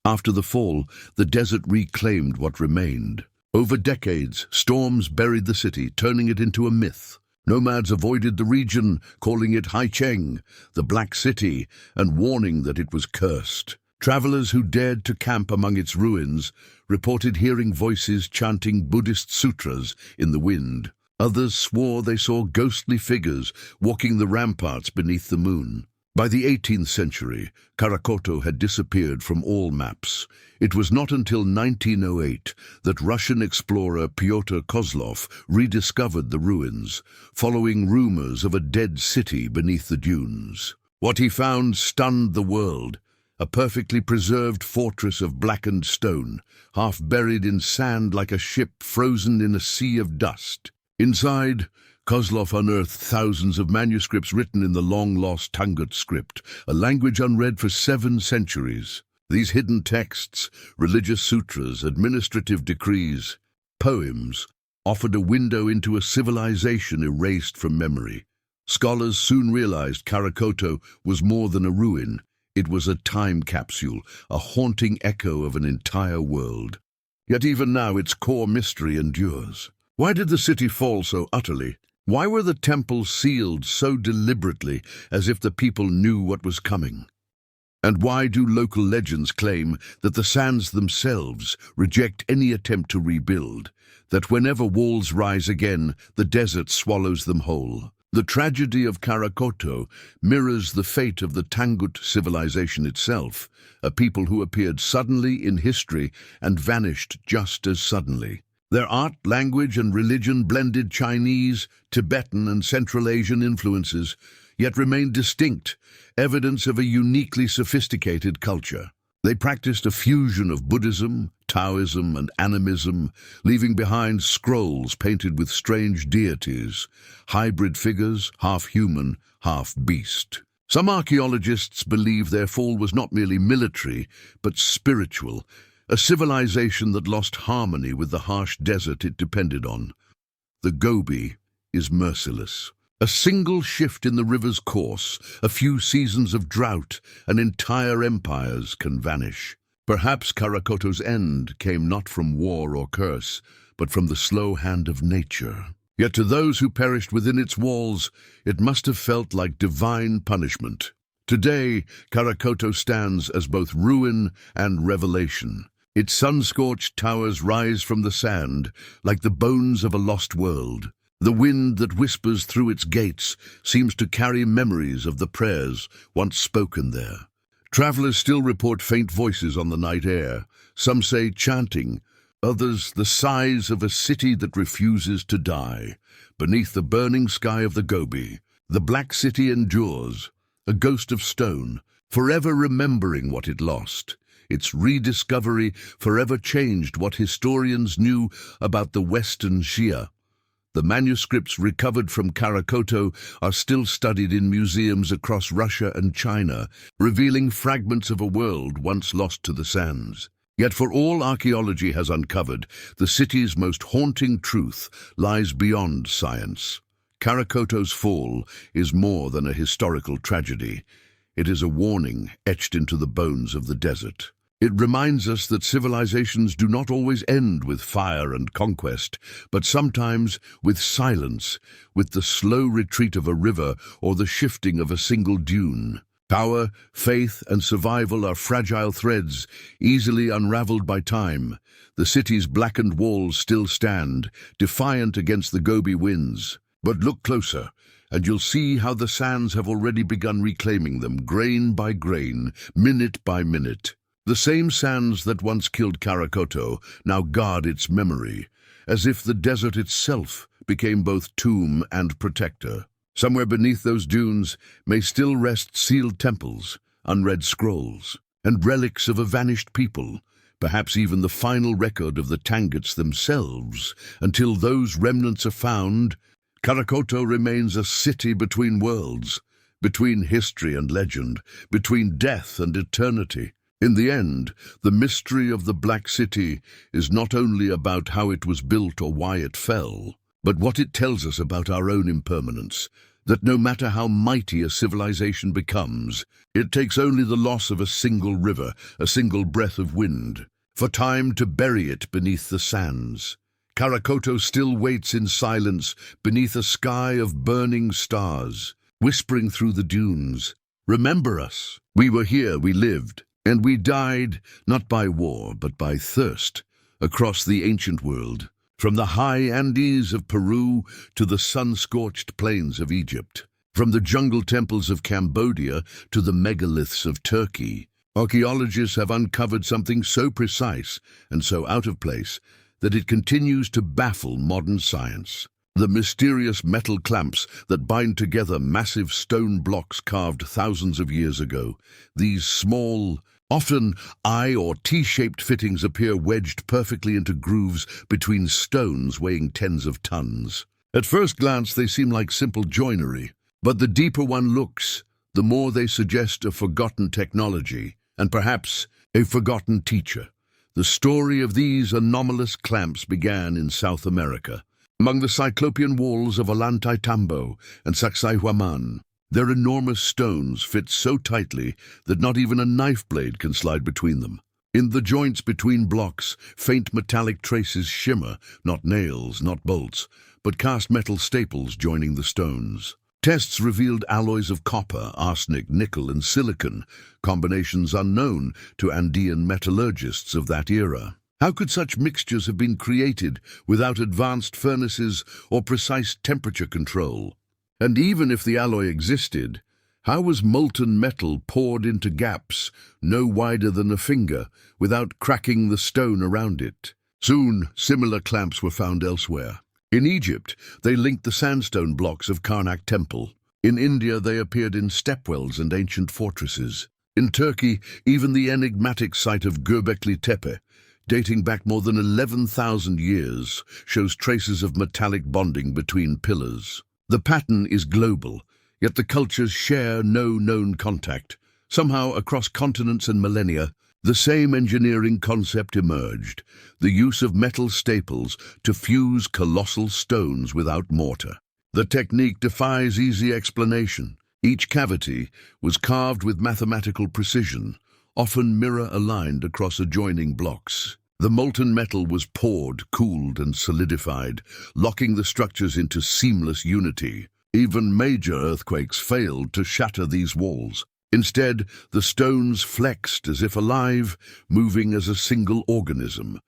After the fall, the desert reclaimed what remained. Over decades, storms buried the city, turning it into a myth. Nomads avoided the region, calling it Haicheng, the Black City, and warning that it was cursed. Travelers who dared to camp among its ruins reported hearing voices chanting Buddhist sutras in the wind. Others swore they saw ghostly figures walking the ramparts beneath the moon. By the 18th century, Karakoto had disappeared from all maps. It was not until 1908 that Russian explorer Pyotr Kozlov rediscovered the ruins, following rumors of a dead city beneath the dunes. What he found stunned the world. A perfectly preserved fortress of blackened stone, half buried in sand like a ship frozen in a sea of dust. Inside, Kozlov unearthed thousands of manuscripts written in the long-lost Tangut script, a language unread for 7 centuries. These hidden texts, religious sutras, administrative decrees, poems, offered a window into a civilization erased from memory. Scholars soon realized Karakoto was more than a ruin. It was a time capsule, a haunting echo of an entire world. Yet even now its core mystery endures. Why did the city fall so utterly? Why were the temples sealed so deliberately, as if the people knew what was coming? And why do local legends claim that the sands themselves reject any attempt to rebuild, that whenever walls rise again, the desert swallows them whole? The tragedy of Karakoto mirrors the fate of the Tangut civilization itself, a people who appeared suddenly in history and vanished just as suddenly. Their art, language, and religion blended Chinese, Tibetan, and Central Asian influences, yet remained distinct, evidence of a uniquely sophisticated culture. They practiced a fusion of Buddhism, Taoism, and animism, leaving behind scrolls painted with strange deities, hybrid figures, half human, half beast. Some archaeologists believe their fall was not merely military, but spiritual, a civilization that lost harmony with the harsh desert it depended on. The Gobi is merciless. A single shift in the river's course, a few seasons of drought, and entire empires can vanish. Perhaps Karakoto's end came not from war or curse, but from the slow hand of nature. Yet to those who perished within its walls, it must have felt like divine punishment. Today, Karakoto stands as both ruin and revelation. Its sun-scorched towers rise from the sand like the bones of a lost world. The wind that whispers through its gates seems to carry memories of the prayers once spoken there. Travelers still report faint voices on the night air, some say chanting, others the sighs of a city that refuses to die. Beneath the burning sky of the Gobi, the Black City endures, a ghost of stone, forever remembering what it lost. Its rediscovery forever changed what historians knew about the Western Shia. The manuscripts recovered from Karakoto are still studied in museums across Russia and China, revealing fragments of a world once lost to the sands. Yet for all archaeology has uncovered, the city's most haunting truth lies beyond science. Karakoto's fall is more than a historical tragedy. It is a warning etched into the bones of the desert. It reminds us that civilizations do not always end with fire and conquest, but sometimes with silence, with the slow retreat of a river or the shifting of a single dune. Power, faith, and survival are fragile threads, easily unraveled by time. The city's blackened walls still stand, defiant against the Gobi winds. But look closer, and you'll see how the sands have already begun reclaiming them, grain by grain, minute by minute. The same sands that once killed Karakoto now guard its memory, as if the desert itself became both tomb and protector. Somewhere beneath those dunes may still rest sealed temples, unread scrolls, and relics of a vanished people, perhaps even the final record of the Tanguts themselves. Until those remnants are found, Karakoto remains a city between worlds, between history and legend, between death and eternity. In the end, the mystery of the Black City is not only about how it was built or why it fell, but what it tells us about our own impermanence, that no matter how mighty a civilization becomes, it takes only the loss of a single river, a single breath of wind, for time to bury it beneath the sands. Karakoto still waits in silence beneath a sky of burning stars, whispering through the dunes, "Remember us. We were here, we lived. And we died, not by war, but by thirst, across the ancient world, from the high Andes of Peru to the sun-scorched plains of Egypt, from the jungle temples of Cambodia to the megaliths of Turkey. Archaeologists have uncovered something so precise and so out of place that it continues to baffle modern science. The mysterious metal clamps that bind together massive stone blocks carved thousands of years ago. These small, often I or T-shaped fittings appear wedged perfectly into grooves between stones weighing tens of tons. At first glance, they seem like simple joinery, but the deeper one looks, the more they suggest a forgotten technology, and perhaps a forgotten teacher. The story of these anomalous clamps began in South America, among the Cyclopean walls of Ollantaytambo and Sacsayhuaman. Their enormous stones fit so tightly that not even a knife blade can slide between them. In the joints between blocks, faint metallic traces shimmer, not nails, not bolts, but cast metal staples joining the stones. Tests revealed alloys of copper, arsenic, nickel, and silicon, combinations unknown to Andean metallurgists of that era. How could such mixtures have been created without advanced furnaces or precise temperature control? And even if the alloy existed, how was molten metal poured into gaps no wider than a finger without cracking the stone around it? Soon, similar clamps were found elsewhere. In Egypt, they linked the sandstone blocks of Karnak Temple. In India, they appeared in stepwells and ancient fortresses. In Turkey, even the enigmatic site of Göbekli Tepe, dating back more than 11,000 years, shows traces of metallic bonding between pillars. The pattern is global, yet the cultures share no known contact. Somehow, across continents and millennia, the same engineering concept emerged, the use of metal staples to fuse colossal stones without mortar. The technique defies easy explanation. Each cavity was carved with mathematical precision, often mirror-aligned across adjoining blocks. The molten metal was poured, cooled, and solidified, locking the structures into seamless unity. Even major earthquakes failed to shatter these walls. Instead, the stones flexed as if alive, moving as a single organism.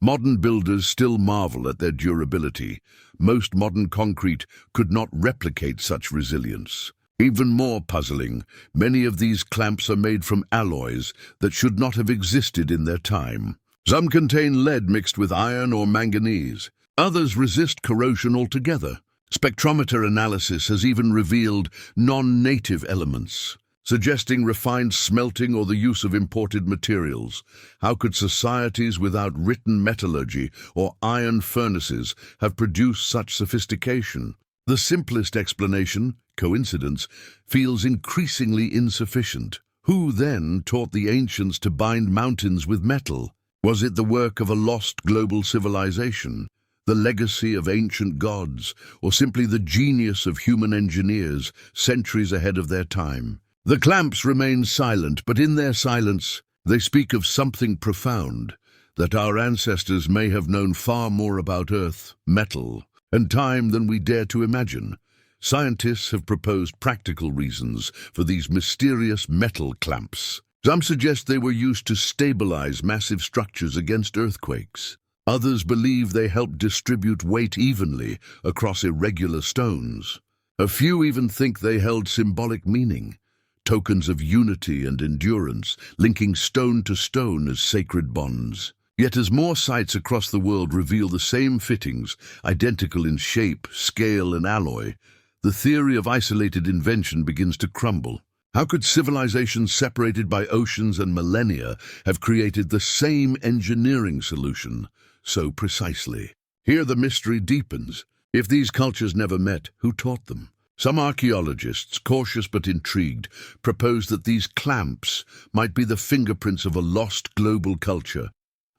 Modern builders still marvel at their durability. Most modern concrete could not replicate such resilience. Even more puzzling, many of these clamps are made from alloys that should not have existed in their time. Some contain lead mixed with iron or manganese. Others resist corrosion altogether. Spectrometer analysis has even revealed non-native elements, suggesting refined smelting or the use of imported materials. How could societies without written metallurgy or iron furnaces have produced such sophistication? The simplest explanation, coincidence, feels increasingly insufficient. Who then taught the ancients to bind mountains with metal? Was it the work of a lost global civilization, the legacy of ancient gods, or simply the genius of human engineers centuries ahead of their time? The clamps remain silent, but in their silence, they speak of something profound, that our ancestors may have known far more about earth, metal, and time than we dare to imagine. Scientists have proposed practical reasons for these mysterious metal clamps. Some suggest they were used to stabilize massive structures against earthquakes. Others believe they helped distribute weight evenly across irregular stones. A few even think they held symbolic meaning, tokens of unity and endurance, linking stone to stone as sacred bonds. Yet as more sites across the world reveal the same fittings, identical in shape, scale, and alloy, the theory of isolated invention begins to crumble. How could civilizations separated by oceans and millennia have created the same engineering solution so precisely? Here the mystery deepens. If these cultures never met, who taught them? Some archaeologists, cautious but intrigued, propose that these clamps might be the fingerprints of a lost global culture,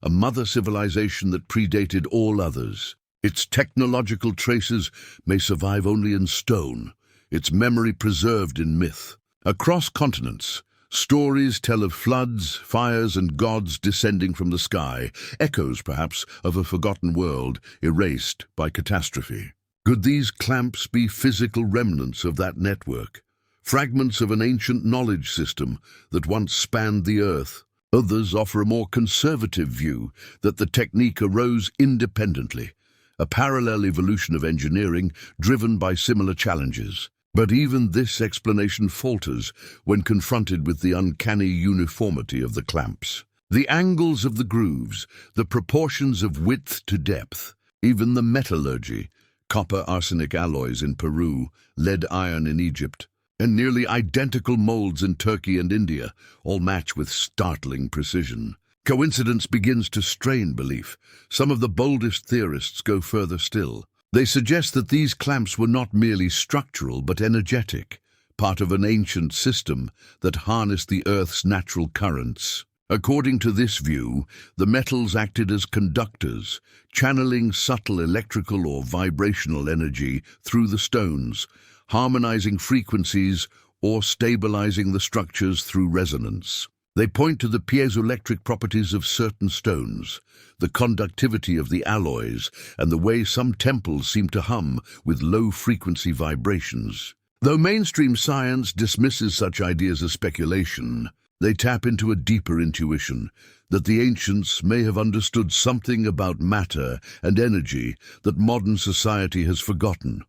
a mother civilization that predated all others. Its technological traces may survive only in stone, its memory preserved in myth. Across continents, stories tell of floods, fires, and gods descending from the sky, echoes perhaps of a forgotten world erased by catastrophe. Could these clamps be physical remnants of that network, fragments of an ancient knowledge system that once spanned the earth? Others offer a more conservative view that the technique arose independently, a parallel evolution of engineering driven by similar challenges. But even this explanation falters when confronted with the uncanny uniformity of the clamps. The angles of the grooves, the proportions of width to depth, even the metallurgy, copper arsenic alloys in Peru, lead iron in Egypt, and nearly identical molds in Turkey and India, all match with startling precision. Coincidence begins to strain belief. Some of the boldest theorists go further still. They suggest that these clamps were not merely structural but energetic, part of an ancient system that harnessed the Earth's natural currents. According to this view, the metals acted as conductors, channeling subtle electrical or vibrational energy through the stones, harmonizing frequencies or stabilizing the structures through resonance. They point to the piezoelectric properties of certain stones, the conductivity of the alloys, and the way some temples seem to hum with low-frequency vibrations. Though mainstream science dismisses such ideas as speculation, they tap into a deeper intuition that the ancients may have understood something about matter and energy that modern society has forgotten.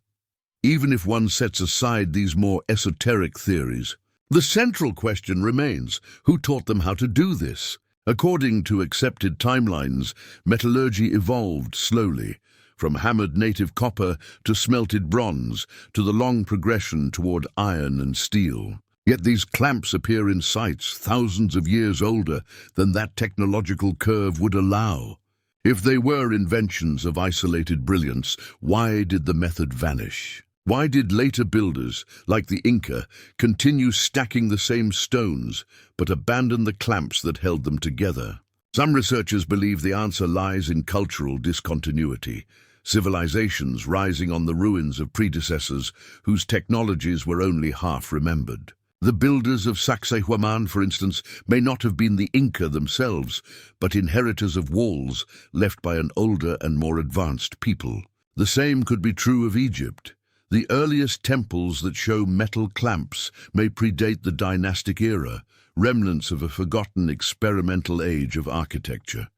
Even if one sets aside these more esoteric theories, the central question remains: who taught them how to do this? According to accepted timelines, metallurgy evolved slowly, from hammered native copper to smelted bronze, to the long progression toward iron and steel. Yet these clamps appear in sites thousands of years older than that technological curve would allow. If they were inventions of isolated brilliance, why did the method vanish? Why did later builders, like the Inca, continue stacking the same stones, but abandon the clamps that held them together? Some researchers believe the answer lies in cultural discontinuity, civilizations rising on the ruins of predecessors whose technologies were only half remembered. The builders of Sacsayhuaman, for instance, may not have been the Inca themselves, but inheritors of walls left by an older and more advanced people. The same could be true of Egypt. The earliest temples that show metal clamps may predate the dynastic era, remnants of a forgotten experimental age of architecture.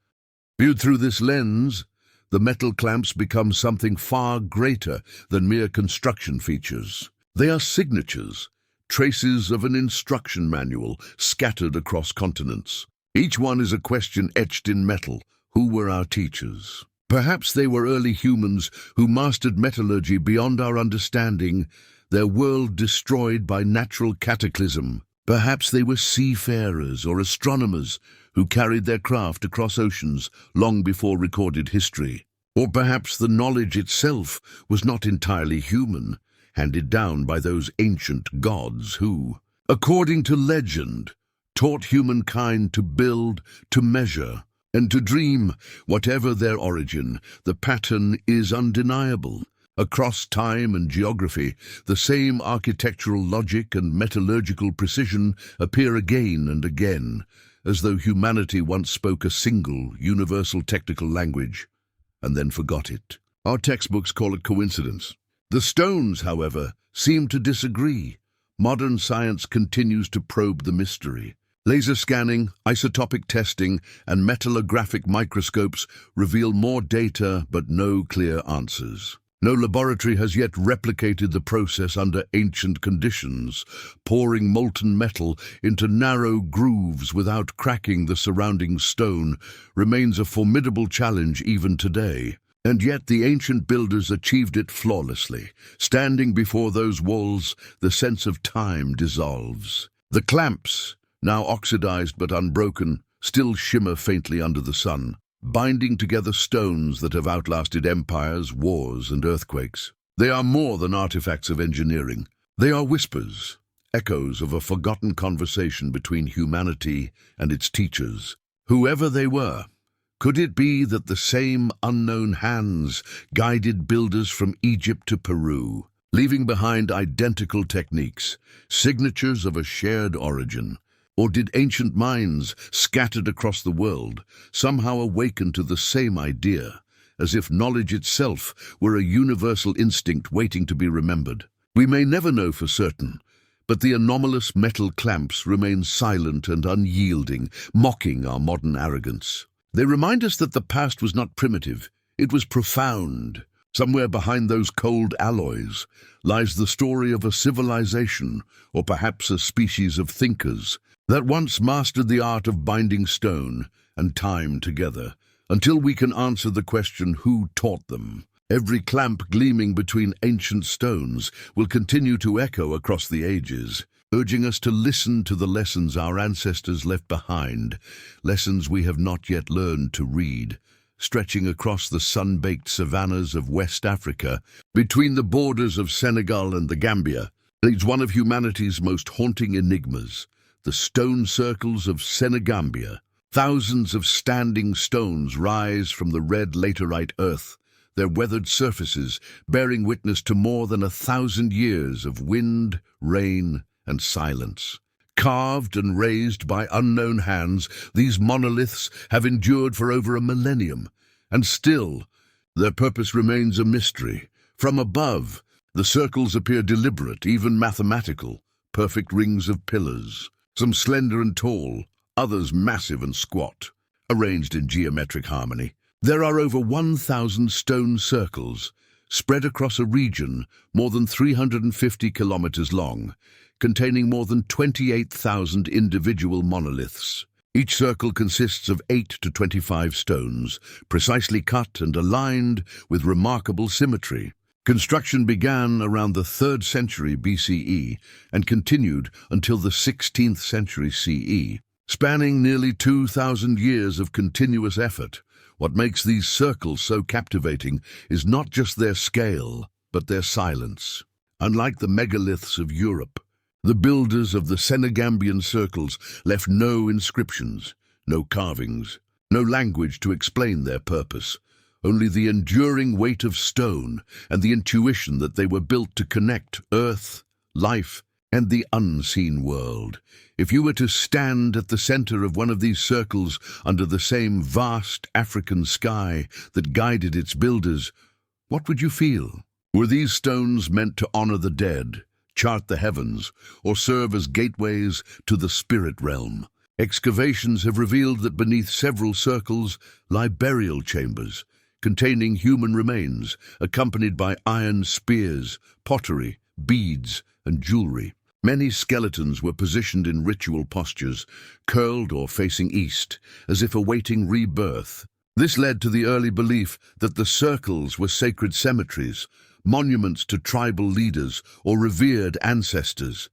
Viewed through this lens, the metal clamps become something far greater than mere construction features. They are signatures, traces of an instruction manual scattered across continents. Each one is a question etched in metal. Who were our teachers? Perhaps they were early humans who mastered metallurgy beyond our understanding, their world destroyed by natural cataclysm. Perhaps they were seafarers or astronomers who carried their craft across oceans long before recorded history. Or perhaps the knowledge itself was not entirely human, handed down by those ancient gods who, according to legend, taught humankind to build, to measure, and to dream. Whatever their origin, the pattern is undeniable. Across time and geography, the same architectural logic and metallurgical precision appear again and again, as though humanity once spoke a single, universal technical language, and then forgot it. Our textbooks call it coincidence. The stones, however, seem to disagree. Modern science continues to probe the mystery. Laser scanning, isotopic testing, and metallographic microscopes reveal more data but no clear answers. No laboratory has yet replicated the process under ancient conditions, pouring molten metal into narrow grooves without cracking the surrounding stone remains a formidable challenge even today. And yet the ancient builders achieved it flawlessly. Standing before those walls, the sense of time dissolves. The clamps, now oxidized but unbroken, still shimmer faintly under the sun, binding together stones that have outlasted empires, wars, and earthquakes. They are more than artifacts of engineering. They are whispers, echoes of a forgotten conversation between humanity and its teachers. Whoever they were, could it be that the same unknown hands guided builders from Egypt to Peru, leaving behind identical techniques, signatures of a shared origin? Or did ancient minds, scattered across the world, somehow awaken to the same idea, as if knowledge itself were a universal instinct waiting to be remembered? We may never know for certain, but the anomalous metal clamps remain silent and unyielding, mocking our modern arrogance. They remind us that the past was not primitive, it was profound. Somewhere behind those cold alloys lies the story of a civilization, or perhaps a species of thinkers, that once mastered the art of binding stone and time together. Until we can answer the question, who taught them, Every clamp gleaming between ancient stones will continue to echo across the ages, urging us to listen to the lessons our ancestors left behind, lessons we have not yet learned to read. Stretching across the sun-baked savannas of West Africa, between the borders of Senegal and the Gambia, lies one of humanity's most haunting enigmas, the stone circles of Senegambia. Thousands of standing stones rise from the red laterite earth, their weathered surfaces bearing witness to more than 1,000 years of wind, rain, and silence. Carved and raised by unknown hands, these monoliths have endured for over a millennium, and still, their purpose remains a mystery. From above, the circles appear deliberate, even mathematical, perfect rings of pillars, some slender and tall, others massive and squat, arranged in geometric harmony. There are over 1,000 stone circles, spread across a region more than 350 kilometers long, containing more than 28,000 individual monoliths. Each circle consists of 8 to 25 stones, precisely cut and aligned with remarkable symmetry. Construction began around the 3rd century BCE and continued until the 16th century CE, spanning nearly 2,000 years of continuous effort. What makes these circles so captivating is not just their scale, but their silence. Unlike the megaliths of Europe, the builders of the Senegambian circles left no inscriptions, no carvings, no language to explain their purpose, only the enduring weight of stone and the intuition that they were built to connect earth, life, and the unseen world. If you were to stand at the center of one of these circles under the same vast African sky that guided its builders, what would you feel? Were these stones meant to honor the dead, chart the heavens, or serve as gateways to the spirit realm? Excavations have revealed that beneath several circles lie burial chambers, containing human remains, accompanied by iron spears, pottery, beads, and jewelry. Many skeletons were positioned in ritual postures, curled or facing east, as if awaiting rebirth. This led to the early belief that the circles were sacred cemeteries, monuments to tribal leaders or revered ancestors.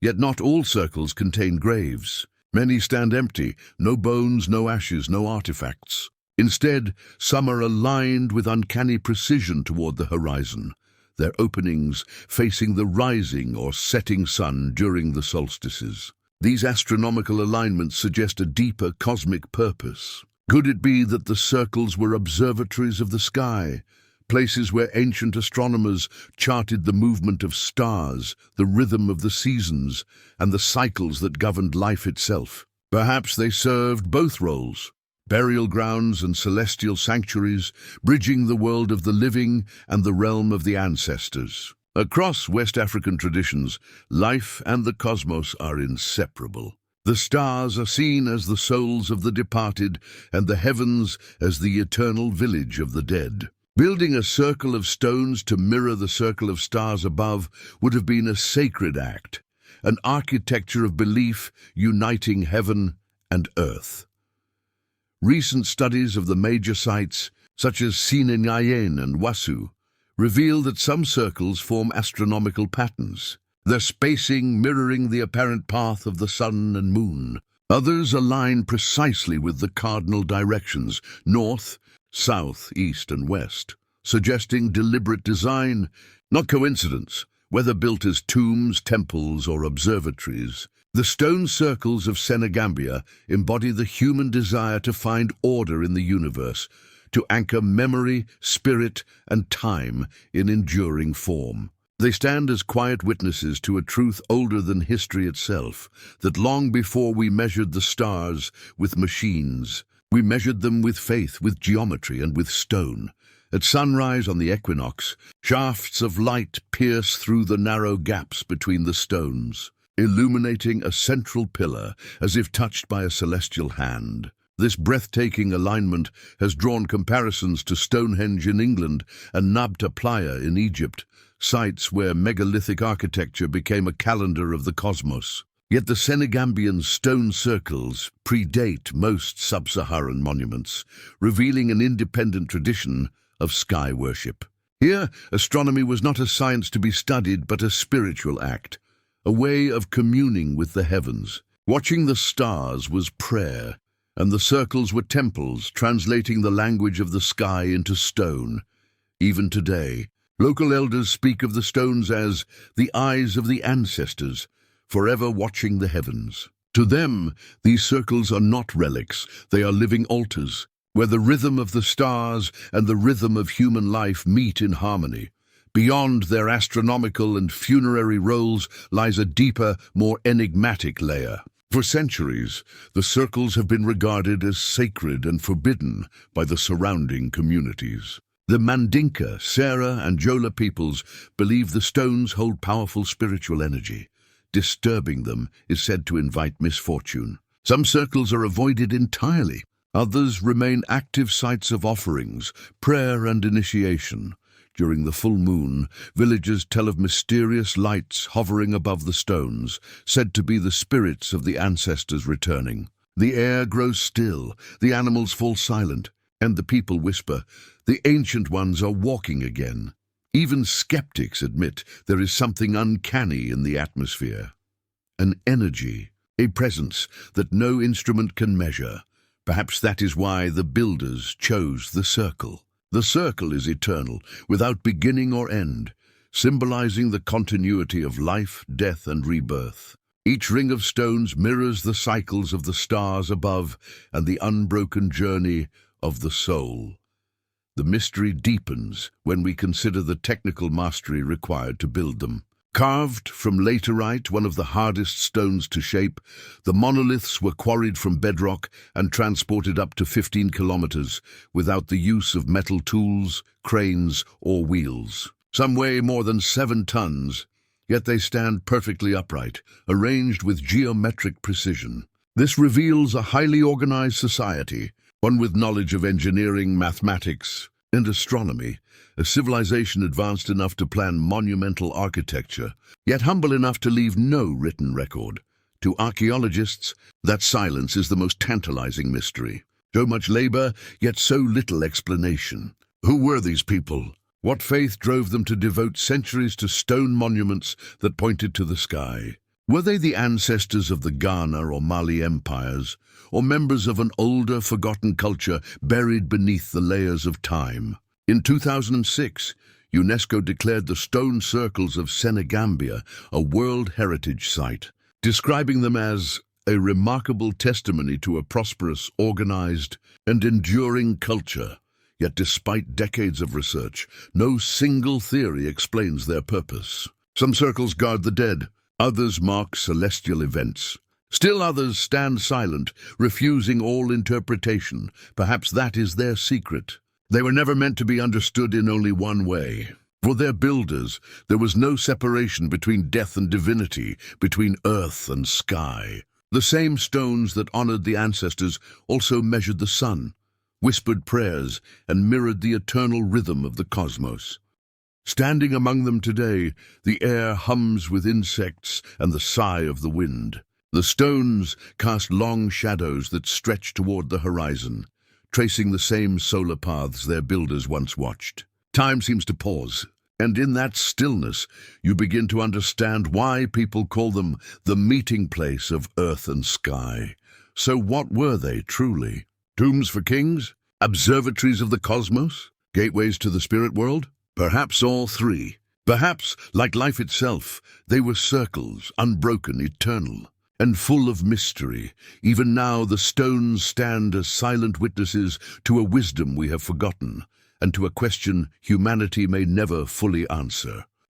Yet not all circles contain graves. Many stand empty, no bones, no ashes, no artifacts. Instead, some are aligned with uncanny precision toward the horizon, their openings facing the rising or setting sun during the solstices. These astronomical alignments suggest a deeper cosmic purpose. Could it be that the circles were observatories of the sky, places where ancient astronomers charted the movement of stars, the rhythm of the seasons, and the cycles that governed life itself? Perhaps they served both roles, burial grounds and celestial sanctuaries, bridging the world of the living and the realm of the ancestors. Across West African traditions, life and the cosmos are inseparable. The stars are seen as the souls of the departed, and the heavens as the eternal village of the dead. Building a circle of stones to mirror the circle of stars above would have been a sacred act, an architecture of belief uniting heaven and earth. Recent studies of the major sites, such as Senegambia and Wasu, reveal that some circles form astronomical patterns, their spacing mirroring the apparent path of the sun and moon. Others align precisely with the cardinal directions, north, south, east, and west, suggesting deliberate design, not coincidence, whether built as tombs, temples, or observatories. The stone circles of Senegambia embody the human desire to find order in the universe, to anchor memory, spirit, and time in enduring form. They stand as quiet witnesses to a truth older than history itself, that long before we measured the stars with machines, we measured them with faith, with geometry, and with stone. At sunrise on the equinox, shafts of light pierce through the narrow gaps between the stones, illuminating a central pillar as if touched by a celestial hand. This breathtaking alignment has drawn comparisons to Stonehenge in England and Nabta Playa in Egypt, sites where megalithic architecture became a calendar of the cosmos. Yet the Senegambian stone circles predate most sub-Saharan monuments, revealing an independent tradition of sky worship. Here, astronomy was not a science to be studied, but a spiritual act, a way of communing with the heavens. Watching the stars was prayer, and the circles were temples, translating the language of the sky into stone. Even today, local elders speak of the stones as the eyes of the ancestors, forever watching the heavens. To them, these circles are not relics, they are living altars, where the rhythm of the stars and the rhythm of human life meet in harmony. Beyond their astronomical and funerary roles lies a deeper, more enigmatic layer. For centuries, the circles have been regarded as sacred and forbidden by the surrounding communities. The Mandinka, Sera, and Jola peoples believe the stones hold powerful spiritual energy. Disturbing them is said to invite misfortune. Some circles are avoided entirely. Others remain active sites of offerings, prayer, and initiation. During the full moon, villagers tell of mysterious lights hovering above the stones, said to be the spirits of the ancestors returning. The air grows still, the animals fall silent, and the people whisper, "The ancient ones are walking again." Even skeptics admit there is something uncanny in the atmosphere. An energy, a presence that no instrument can measure. Perhaps that is why the builders chose the circle. The circle is eternal, without beginning or end, symbolizing the continuity of life, death, and rebirth. Each ring of stones mirrors the cycles of the stars above and the unbroken journey of the soul. The mystery deepens when we consider the technical mastery required to build them. Carved from laterite, one of the hardest stones to shape, the monoliths were quarried from bedrock and transported up to 15 kilometers without the use of metal tools, cranes, or wheels. Some weigh more than 7 tons, yet they stand perfectly upright, arranged with geometric precision. This reveals a highly organized society, one with knowledge of engineering, mathematics, and astronomy, a civilization advanced enough to plan monumental architecture, yet humble enough to leave no written record. To archaeologists, that silence is the most tantalizing mystery. So much labor, yet so little explanation. Who were these people? What faith drove them to devote centuries to stone monuments that pointed to the sky? Were they the ancestors of the Ghana or Mali empires, or members of an older, forgotten culture buried beneath the layers of time? In 2006, UNESCO declared the stone circles of Senegambia a World Heritage Site, describing them as a remarkable testimony to a prosperous, organized, and enduring culture. Yet despite decades of research, no single theory explains their purpose. Some circles guard the dead, others mark celestial events. Still others stand silent, refusing all interpretation. Perhaps that is their secret. They were never meant to be understood in only one way. For their builders, there was no separation between death and divinity, between earth and sky. The same stones that honored the ancestors also measured the sun, whispered prayers, and mirrored the eternal rhythm of the cosmos. Standing among them today, the air hums with insects and the sigh of the wind. The stones cast long shadows that stretch toward the horizon, tracing the same solar paths their builders once watched. Time seems to pause, and in that stillness you begin to understand why people call them the meeting place of earth and sky. So what were they truly? Tombs for kings? Observatories of the cosmos? Gateways to the spirit world? Perhaps all three. Perhaps, like life itself, they were circles, unbroken, eternal, and full of mystery. Even now the stones stand as silent witnesses to a wisdom we have forgotten, and to a question humanity may never fully answer.